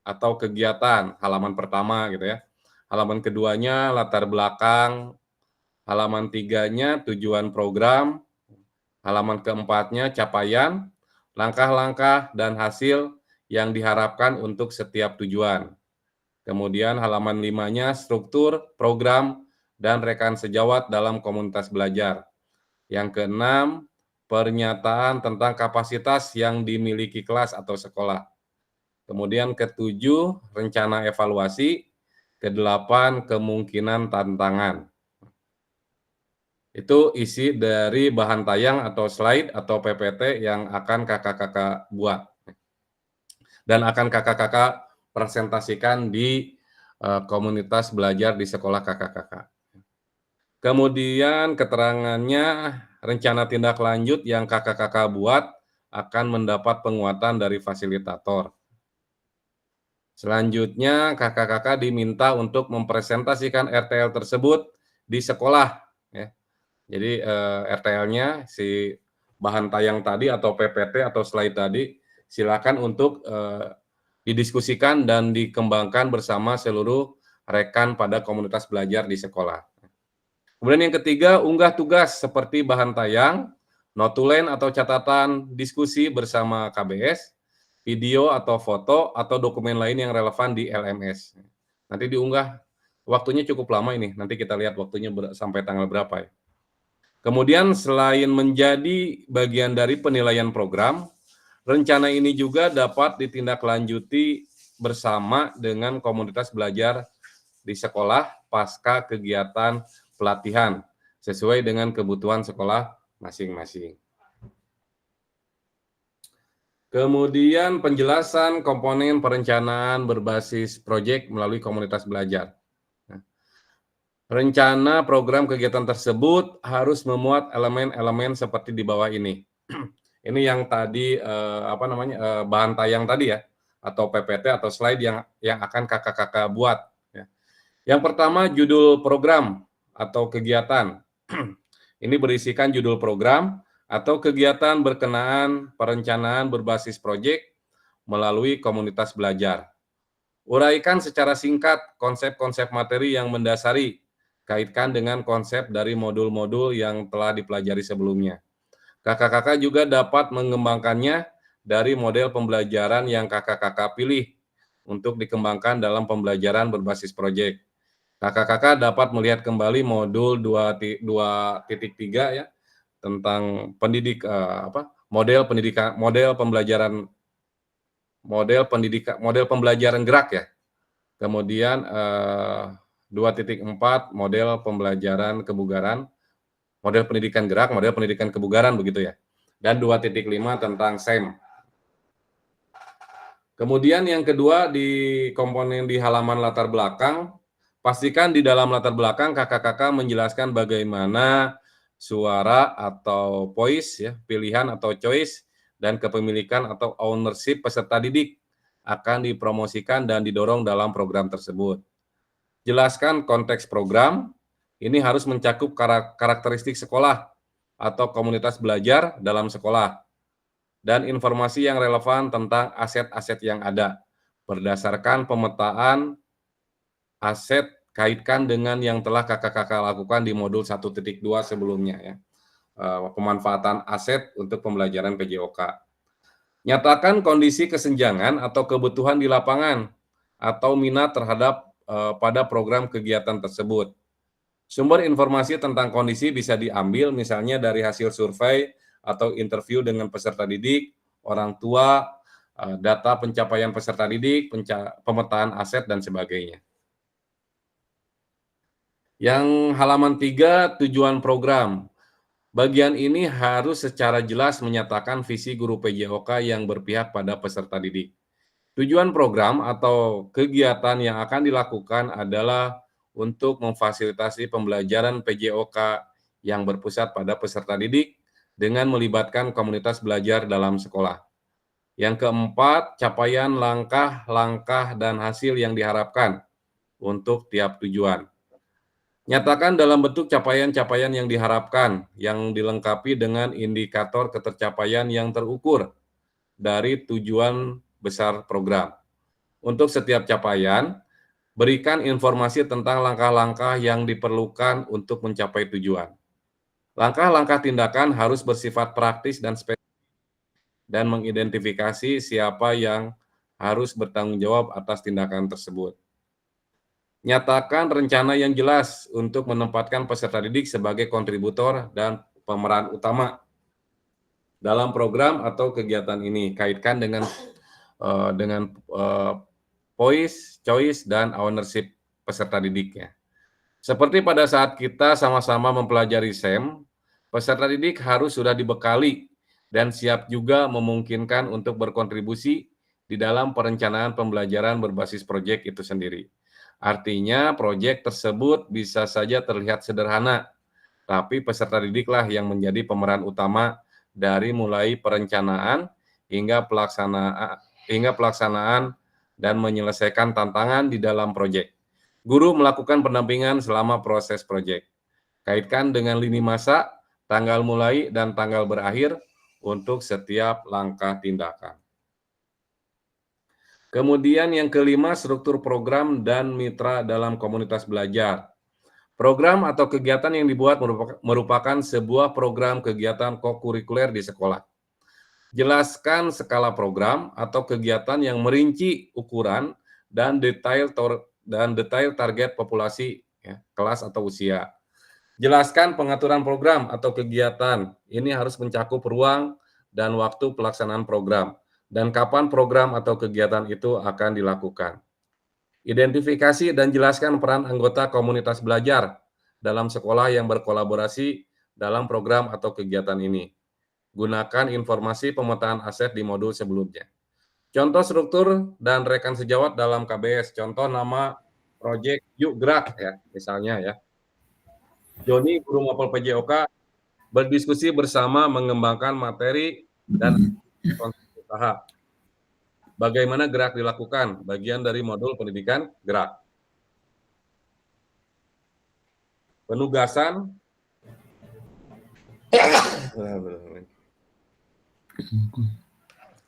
atau kegiatan, halaman pertama gitu ya. Halaman keduanya latar belakang, halaman tiganya tujuan program, halaman keempatnya capaian, langkah-langkah dan hasil yang diharapkan untuk setiap tujuan. Kemudian halaman 5-nya struktur, program, dan rekan sejawat dalam komunitas belajar. Yang keenam, pernyataan tentang kapasitas yang dimiliki kelas atau sekolah. Kemudian ketujuh, rencana evaluasi. Kedelapan, kemungkinan tantangan. Itu isi dari bahan tayang atau slide atau PPT yang akan kakak-kakak buat. Dan akan kakak-kakak presentasikan di komunitas belajar di sekolah kakak-kakak. Kemudian keterangannya, rencana tindak lanjut yang kakak-kakak buat akan mendapat penguatan dari fasilitator. Selanjutnya, kakak-kakak diminta untuk mempresentasikan RTL tersebut di sekolah. Ya. Jadi RTL-nya, si bahan tayang tadi atau PPT atau slide tadi, silakan untuk didiskusikan dan dikembangkan bersama seluruh rekan pada komunitas belajar di sekolah. Kemudian yang ketiga, unggah tugas seperti bahan tayang, notulen atau catatan diskusi bersama KBS, video atau foto, atau dokumen lain yang relevan di LMS. Nanti diunggah, waktunya cukup lama ini, nanti kita lihat waktunya sampai tanggal berapa ya. Kemudian selain menjadi bagian dari penilaian program, rencana ini juga dapat ditindaklanjuti bersama dengan komunitas belajar di sekolah pasca kegiatan pelatihan sesuai dengan kebutuhan sekolah masing-masing. Kemudian penjelasan komponen perencanaan berbasis proyek melalui komunitas belajar. Rencana program kegiatan tersebut harus memuat elemen-elemen seperti di bawah ini. Ini yang tadi bahan tayang tadi ya, atau PPT atau slide yang akan kakak-kakak buat. Ya. Yang pertama, judul program atau kegiatan. Ini berisikan judul program atau kegiatan berkenaan perencanaan berbasis proyek melalui komunitas belajar. Uraikan secara singkat konsep-konsep materi yang mendasari, kaitkan dengan konsep dari modul-modul yang telah dipelajari sebelumnya. Kakak-kakak juga dapat mengembangkannya dari model pembelajaran yang kakak-kakak pilih untuk dikembangkan dalam pembelajaran berbasis proyek. Kakak-kakak dapat melihat kembali modul 2.3 ya, tentang model pembelajaran gerak ya. Kemudian 2.4 model pembelajaran kebugaran, model pendidikan gerak, model pendidikan kebugaran begitu ya. Dan 2.5 tentang SEM. Kemudian yang kedua di komponen di halaman latar belakang, pastikan di dalam latar belakang kakak-kakak menjelaskan bagaimana suara atau voice ya, pilihan atau choice dan kepemilikan atau ownership peserta didik akan dipromosikan dan didorong dalam program tersebut. Jelaskan konteks program, ini harus mencakup karakteristik sekolah atau komunitas belajar dalam sekolah dan informasi yang relevan tentang aset-aset yang ada berdasarkan pemetaan aset, kaitkan dengan yang telah kakak-kakak lakukan di modul 1.2 sebelumnya ya. Pemanfaatan aset untuk pembelajaran PJOK. Nyatakan kondisi kesenjangan atau kebutuhan di lapangan atau minat terhadap pada program kegiatan tersebut. Sumber informasi tentang kondisi bisa diambil misalnya dari hasil survei atau interview dengan peserta didik, orang tua, data pencapaian peserta didik, pemetaan aset, dan sebagainya. Yang halaman 3, tujuan program. Bagian ini harus secara jelas menyatakan visi guru PJOK yang berpihak pada peserta didik. Tujuan program atau kegiatan yang akan dilakukan adalah untuk memfasilitasi pembelajaran PJOK yang berpusat pada peserta didik dengan melibatkan komunitas belajar dalam sekolah. Yang keempat, capaian langkah-langkah dan hasil yang diharapkan untuk tiap tujuan. Nyatakan dalam bentuk capaian-capaian yang diharapkan, yang dilengkapi dengan indikator ketercapaian yang terukur dari tujuan besar program. Untuk setiap capaian, berikan informasi tentang langkah-langkah yang diperlukan untuk mencapai tujuan. Langkah-langkah tindakan harus bersifat praktis dan spesifik dan mengidentifikasi siapa yang harus bertanggung jawab atas tindakan tersebut. Nyatakan rencana yang jelas untuk menempatkan peserta didik sebagai kontributor dan pemeran utama dalam program atau kegiatan ini. Kaitkan dengan voice, choice, dan ownership peserta didiknya. Seperti pada saat kita sama-sama mempelajari SEM, peserta didik harus sudah dibekali dan siap juga memungkinkan untuk berkontribusi di dalam perencanaan pembelajaran berbasis proyek itu sendiri. Artinya, proyek tersebut bisa saja terlihat sederhana, tapi peserta didiklah yang menjadi pemeran utama dari mulai perencanaan hingga pelaksanaan dan menyelesaikan tantangan di dalam proyek. Guru melakukan pendampingan selama proses proyek. Kaitkan dengan lini masa, tanggal mulai, dan tanggal berakhir untuk setiap langkah tindakan. Kemudian yang kelima, struktur program dan mitra dalam komunitas belajar. Program atau kegiatan yang dibuat merupakan sebuah program kegiatan kokurikuler di sekolah. Jelaskan skala program atau kegiatan yang merinci ukuran dan detail target populasi, ya, kelas atau usia. Jelaskan pengaturan program atau kegiatan. Ini harus mencakup ruang dan waktu pelaksanaan program dan kapan program atau kegiatan itu akan dilakukan. Identifikasi dan jelaskan peran anggota komunitas belajar dalam sekolah yang berkolaborasi dalam program atau kegiatan ini. Gunakan informasi pemetaan aset di modul sebelumnya. Contoh struktur dan rekan sejawat dalam KBS. Contoh nama proyek Yuk Gerak, ya, misalnya ya. Joni, guru mapel PJOK, berdiskusi bersama mengembangkan materi dan konsep usaha. Bagaimana gerak dilakukan? Bagian dari modul pendidikan gerak. Penugasan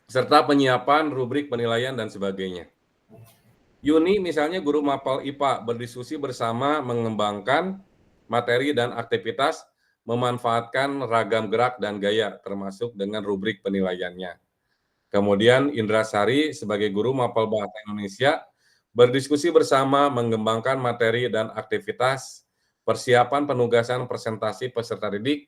serta penyiapan rubrik penilaian dan sebagainya. Yuni misalnya guru mapel IPA berdiskusi bersama mengembangkan materi dan aktivitas memanfaatkan ragam gerak dan gaya termasuk dengan rubrik penilaiannya. Kemudian Indra Sari sebagai guru mapel bahasa Indonesia berdiskusi bersama mengembangkan materi dan aktivitas persiapan penugasan presentasi peserta didik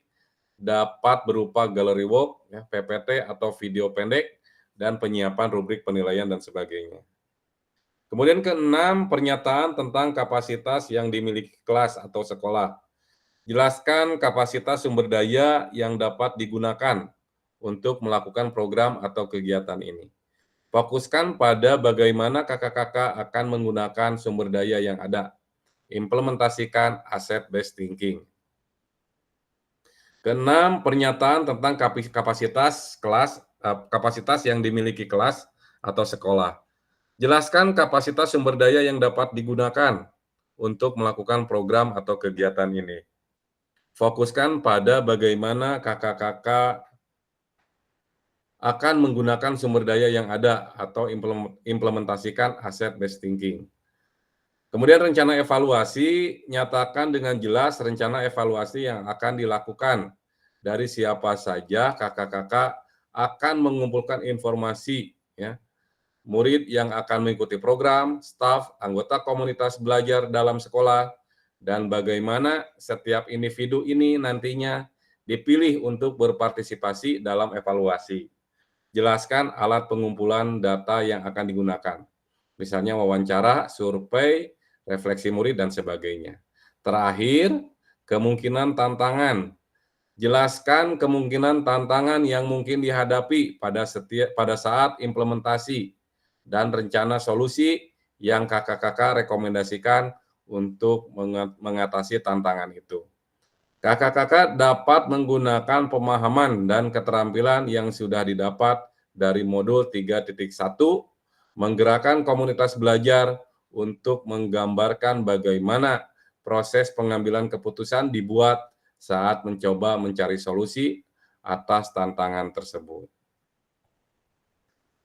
dapat berupa gallery walk, ya, PPT atau video pendek, dan penyiapan rubrik penilaian dan sebagainya. Kemudian keenam, pernyataan tentang kapasitas yang dimiliki kelas atau sekolah. Jelaskan kapasitas sumber daya yang dapat digunakan untuk melakukan program atau kegiatan ini. Fokuskan pada bagaimana kakak-kakak akan menggunakan sumber daya yang ada. Implementasikan asset-based thinking. Keenam, pernyataan tentang kapasitas kelas, kapasitas yang dimiliki kelas atau sekolah. Jelaskan kapasitas sumber daya yang dapat digunakan untuk melakukan program atau kegiatan ini. Fokuskan pada bagaimana kakak-kakak akan menggunakan sumber daya yang ada atau implementasikan asset-based thinking. Kemudian rencana evaluasi, nyatakan dengan jelas rencana evaluasi yang akan dilakukan dari siapa saja kakak-kakak akan mengumpulkan informasi, ya, murid yang akan mengikuti program, staf, anggota komunitas belajar dalam sekolah, dan bagaimana setiap individu ini nantinya dipilih untuk berpartisipasi dalam evaluasi. Jelaskan alat pengumpulan data yang akan digunakan, misalnya wawancara, survei, refleksi murid, dan sebagainya. Terakhir, kemungkinan tantangan. Jelaskan kemungkinan tantangan yang mungkin dihadapi pada saat implementasi dan rencana solusi yang kakak-kakak rekomendasikan untuk mengatasi tantangan itu. Kakak-kakak dapat menggunakan pemahaman dan keterampilan yang sudah didapat dari modul 3.1, menggerakkan komunitas belajar untuk menggambarkan bagaimana proses pengambilan keputusan dibuat saat mencoba mencari solusi atas tantangan tersebut.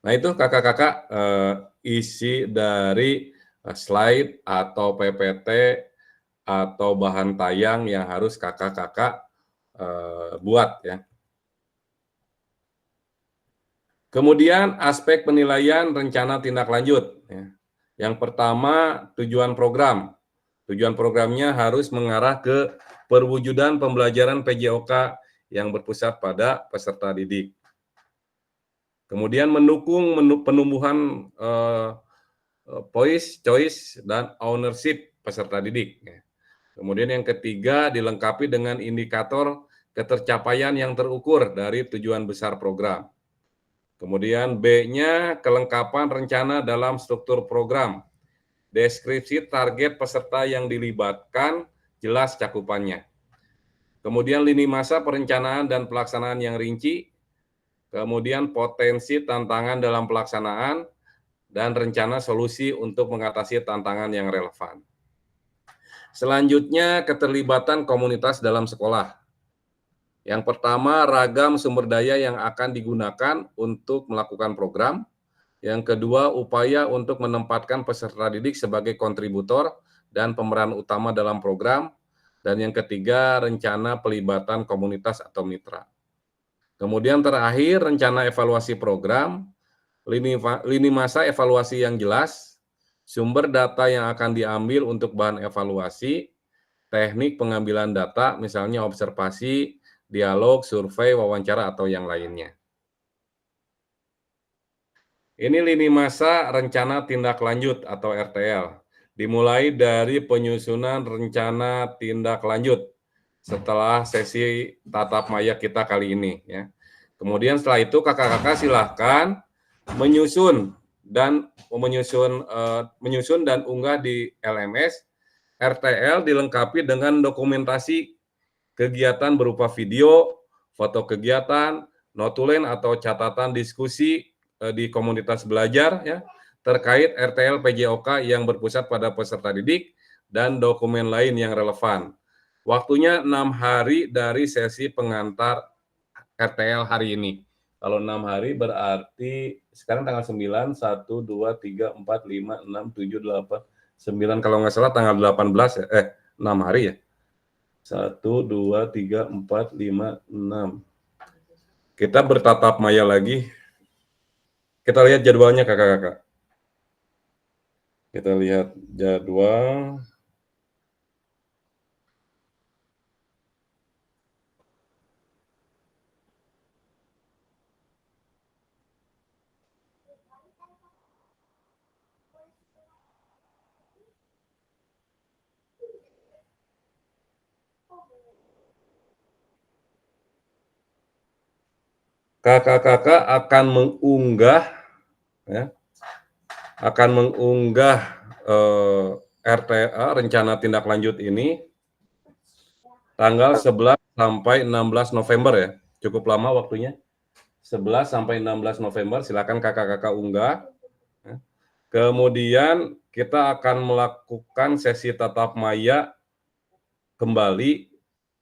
Nah, itu kakak-kakak isi dari slide atau PPT atau bahan tayang yang harus kakak-kakak buat ya. Kemudian aspek penilaian rencana tindak lanjut. Ya. Yang pertama, tujuan program. Tujuan programnya harus mengarah ke perwujudan pembelajaran PJOK yang berpusat pada peserta didik. Kemudian mendukung penumbuhan voice, choice, dan ownership peserta didik. Kemudian yang ketiga, dilengkapi dengan indikator ketercapaian yang terukur dari tujuan besar program. Kemudian B-nya, kelengkapan rencana dalam struktur program. Deskripsi target peserta yang dilibatkan, jelas cakupannya. Kemudian lini masa perencanaan dan pelaksanaan yang rinci. Kemudian potensi tantangan dalam pelaksanaan, dan rencana solusi untuk mengatasi tantangan yang relevan. Selanjutnya, keterlibatan komunitas dalam sekolah. Yang pertama, ragam sumber daya yang akan digunakan untuk melakukan program. Yang kedua, upaya untuk menempatkan peserta didik sebagai kontributor dan pemeran utama dalam program. Dan yang ketiga, rencana pelibatan komunitas atau mitra. Kemudian terakhir, rencana evaluasi program, lini masa evaluasi yang jelas, sumber data yang akan diambil untuk bahan evaluasi, teknik pengambilan data, misalnya observasi, dialog, survei, wawancara, atau yang lainnya. Ini lini masa rencana tindak lanjut atau RTL. Dimulai dari penyusunan rencana tindak lanjut setelah sesi tatap maya kita kali ini. Ya. Kemudian setelah itu kakak-kakak silahkan menyusun dan unggah di LMS. RTL dilengkapi dengan dokumentasi kegiatan berupa video, foto kegiatan, notulen atau catatan diskusi di komunitas belajar ya, terkait RTL PJOK yang berpusat pada peserta didik dan dokumen lain yang relevan. Waktunya 6 hari dari sesi pengantar RTL hari ini. Kalau 6 hari berarti sekarang tanggal 9, 1, 2, 3, 4, 5, 6, 7, 8, 9. Kalau nggak salah tanggal 18 ya, 6 hari ya. 1, 2, 3, 4, 5, 6. Kita bertatap maya lagi. Kita lihat jadwalnya kakak-kakak. Kita lihat jadwal. Kakak-kakak akan mengunggah ya, RTA rencana tindak lanjut ini tanggal 11 sampai 16 November ya. Cukup lama waktunya. 11 sampai 16 November silakan kakak-kakak unggah. Ya. Kemudian kita akan melakukan sesi tatap maya kembali,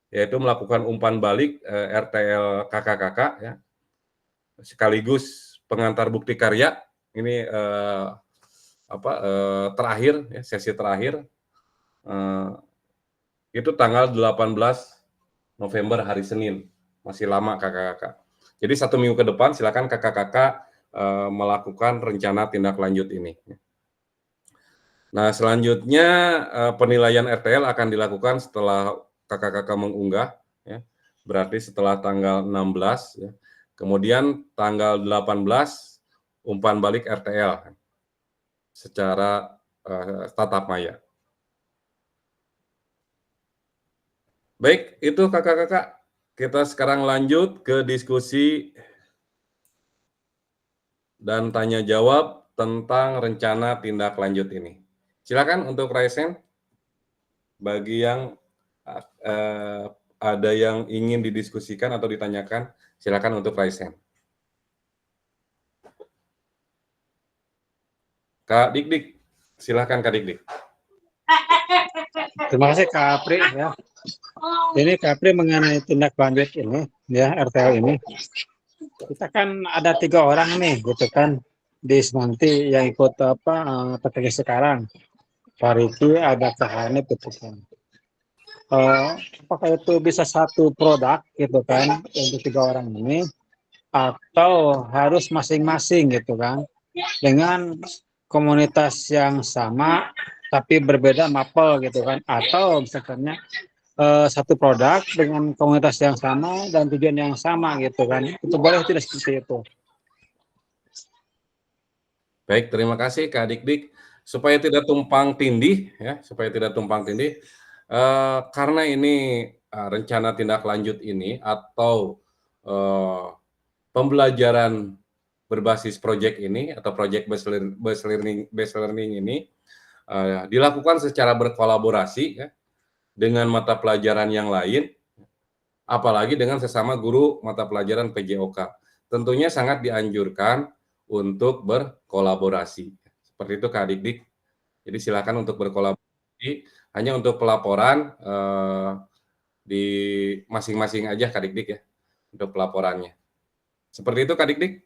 yaitu melakukan umpan balik RTL kakak-kakak ya. Sekaligus pengantar bukti karya ini terakhir ya, sesi terakhir itu tanggal 18 November hari Senin, masih lama kakak-kakak. Jadi 1 minggu ke depan silakan kakak-kakak melakukan rencana tindak lanjut ini. Nah, selanjutnya penilaian RTL akan dilakukan setelah kakak-kakak mengunggah ya. Berarti setelah tanggal 16 ya. Kemudian tanggal 18 umpan balik RTL secara tatap maya. Baik, itu kakak-kakak. Kita sekarang lanjut ke diskusi dan tanya jawab tentang rencana tindak lanjut ini. Silakan untuk Raisen, bagi yang ada yang ingin didiskusikan atau ditanyakan, silakan untuk Raisen. Kak Dik, silakan Kak Dik. Terima kasih Kak Apri ya. Ini Kak Apri mengenai tindak lanjut ini ya, RTL ini. Kita kan ada 3 orang nih gitu kan di Semanti yang ikut PTG sekarang. Pak Riki, ada Kak Hanif gitu kan. Apakah itu bisa satu produk gitu kan untuk 3 orang ini, atau harus masing-masing gitu kan dengan komunitas yang sama tapi berbeda mapel gitu kan, atau misalnya satu produk dengan komunitas yang sama dan tujuan yang sama gitu kan, itu boleh tidak seperti itu? Baik, terima kasih Kak Dik. Supaya tidak tumpang tindih ya, karena ini rencana tindak lanjut ini atau pembelajaran berbasis project ini atau project based learning ini dilakukan secara berkolaborasi ya, dengan mata pelajaran yang lain, apalagi dengan sesama guru mata pelajaran PJOK. Tentunya sangat dianjurkan untuk berkolaborasi. Seperti itu Kak Dik. Jadi silakan untuk berkolaborasi, hanya untuk pelaporan di masing-masing aja Kak Dik ya, untuk pelaporannya. Seperti itu Kak Dik.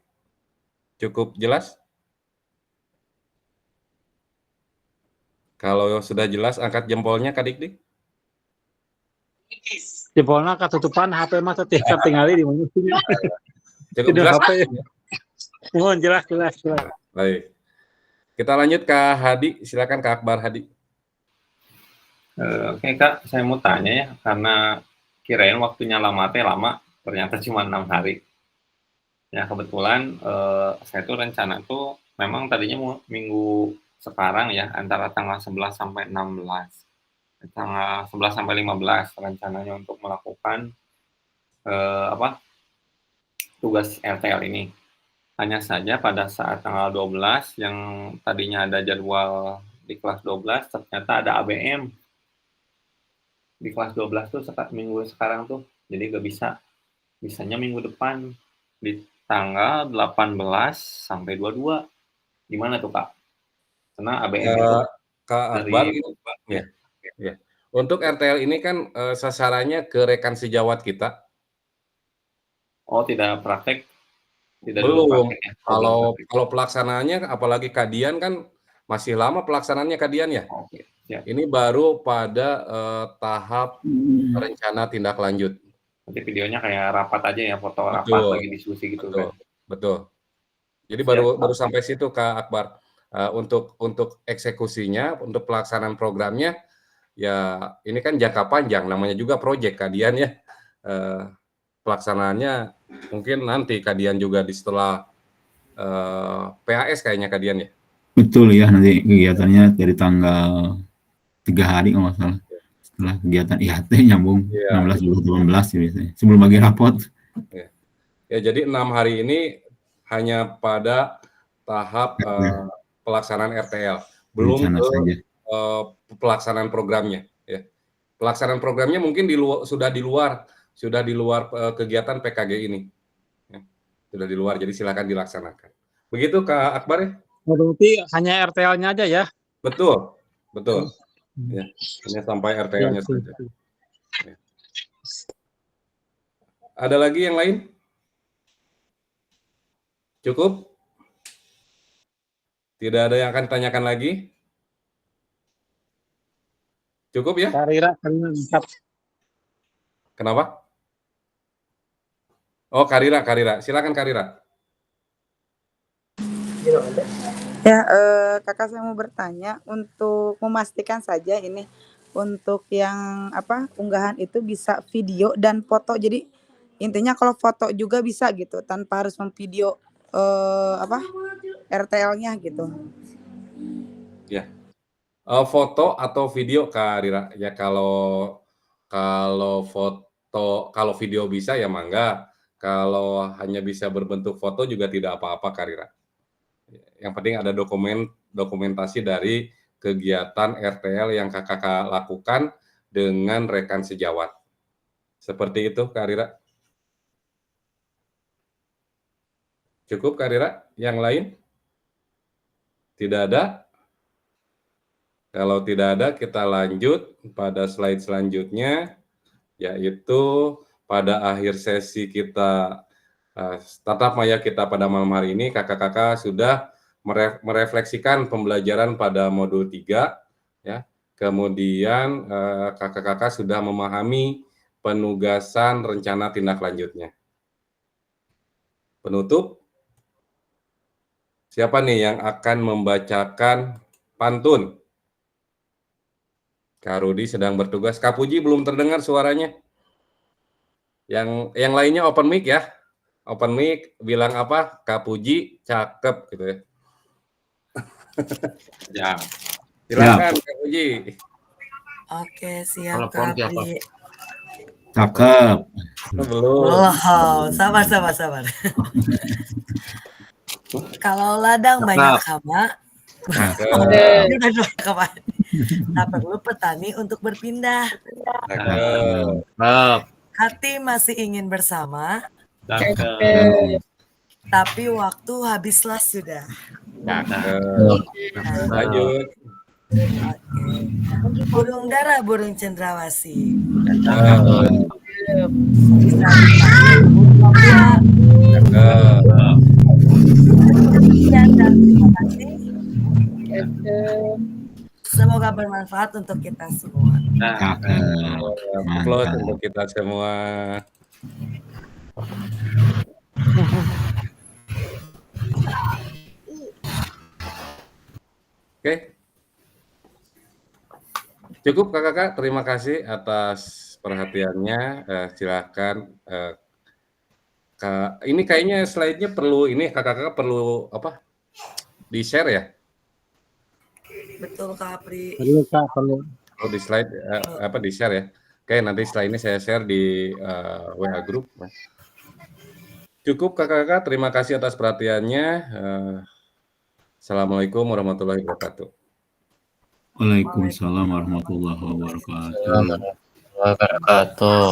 Cukup jelas? Kalau sudah jelas, angkat jempolnya Kak Dik. Jempolnya ketutupan, HP mah tinggal di mana? Cukup jelas. Mohon jelas. Baik. Kita lanjut ke Hadi, silakan Kak Akbar Hadi. Oke Kak, saya mau tanya ya, karena kirain waktunya lama, ternyata cuma 6 hari. Ya kebetulan saya tuh rencana tuh memang tadinya minggu sekarang ya, antara tanggal 11 sampai 16. Tanggal 11 sampai 15 rencananya untuk melakukan tugas RTL ini. Hanya saja pada saat tanggal 12 yang tadinya ada jadwal di kelas 12, ternyata ada ABM di kelas 12 tuh minggu sekarang tuh, jadi gak bisanya minggu depan di tanggal 18 sampai 22. Gimana tuh Kak? Karena ABM itu Kak Akbar ya. Untuk RTL ini kan sasarannya ke rekan sejawat kita. Oh, tidak praktek? Belum. Kalau pelaksanaannya, apalagi Kadian kan masih lama pelaksanaannya Kadian ya. Oke. Ya. Ini baru pada tahap rencana tindak lanjut. Nanti videonya kayak rapat aja ya, foto rapat lagi diskusi gitu kan. Betul. Jadi baru sampai situ Kak Akbar. Untuk eksekusinya, untuk pelaksanaan programnya, ya ini kan jangka panjang, namanya juga proyek Kadian ya. Pelaksanaannya mungkin nanti Kadian juga setelah PAS kayaknya Kadian ya. Betul ya, nanti kegiatannya dari tanggal 3 hari kalau nggak salah. Setelah kegiatan IHT nyambung 16-18 ya biasanya, sebelum bagi rapot. Ya, jadi 6 hari ini hanya pada tahap pelaksanaan RTL, belum ke pelaksanaan programnya. Ya. Pelaksanaan programnya mungkin sudah di luar kegiatan PKG ini. Ya. Sudah di luar, jadi silakan dilaksanakan. Begitu Kak Akbar ya? Berarti hanya RTL-nya aja ya? Betul. Ya, hanya sampai RTL-nya saja. Ya. Ada lagi yang lain? Cukup? Tidak ada yang akan ditanyakan lagi? Cukup ya? Karira. Kenapa? Oh, Karira. Silakan Karira. Ya, kakak saya mau bertanya untuk memastikan saja ini untuk yang unggahan itu bisa video dan foto. Jadi intinya kalau foto juga bisa gitu tanpa harus memvideo RTL-nya gitu. Ya. Foto atau video Kak Rira? Ya kalau video bisa ya mangga. Kalau hanya bisa berbentuk foto juga tidak apa-apa Kak Rira. Yang penting ada dokumentasi dari kegiatan RTL yang kakak lakukan dengan rekan sejawat. Seperti itu, Kak Rira. Cukup, Kak Rira? Yang lain? Tidak ada? Kalau tidak ada, kita lanjut pada slide selanjutnya, yaitu pada akhir sesi kita tatap maya kita pada malam hari ini, kakak-kakak sudah merefleksikan pembelajaran pada modul 3, ya. Kemudian kakak-kakak sudah memahami penugasan rencana tindak lanjutnya. Penutup, siapa nih yang akan membacakan pantun? Kak Rudi sedang bertugas. Kak Puji belum terdengar suaranya. Yang lainnya open mic ya. Open mic bilang apa? Kak Puji cakep gitu ya. Ya. Silakan Kak Puji. Oke, siap Telepon Kak siapa? Pri. Cakep. Belum. Wow, sabar. Kalau ladang banyak hama, ini udah dua kapan? Tak perlu petani untuk berpindah. Hati masih ingin bersama, tapi waktu habislah sudah. Lanjut. Burung dara, burung cendrawasih. Sekian dan terima kasih. Semoga bermanfaat untuk kita semua. Applause untuk kita semua. Oke. Cukup kakak-kakak, terima kasih atas perhatiannya. Silakan. Ini kayaknya slide-nya perlu ini kakak-kakak perlu apa? Di-share ya? Betul Kak Pri. Perlu. Oh, di slide di-share ya. Oke, nanti setelah ini saya share di WA group. Cukup kakak-kakak, terima kasih atas perhatiannya. Assalamualaikum warahmatullahi wabarakatuh. Waalaikumsalam warahmatullahi wabarakatuh. Wabarakatuh.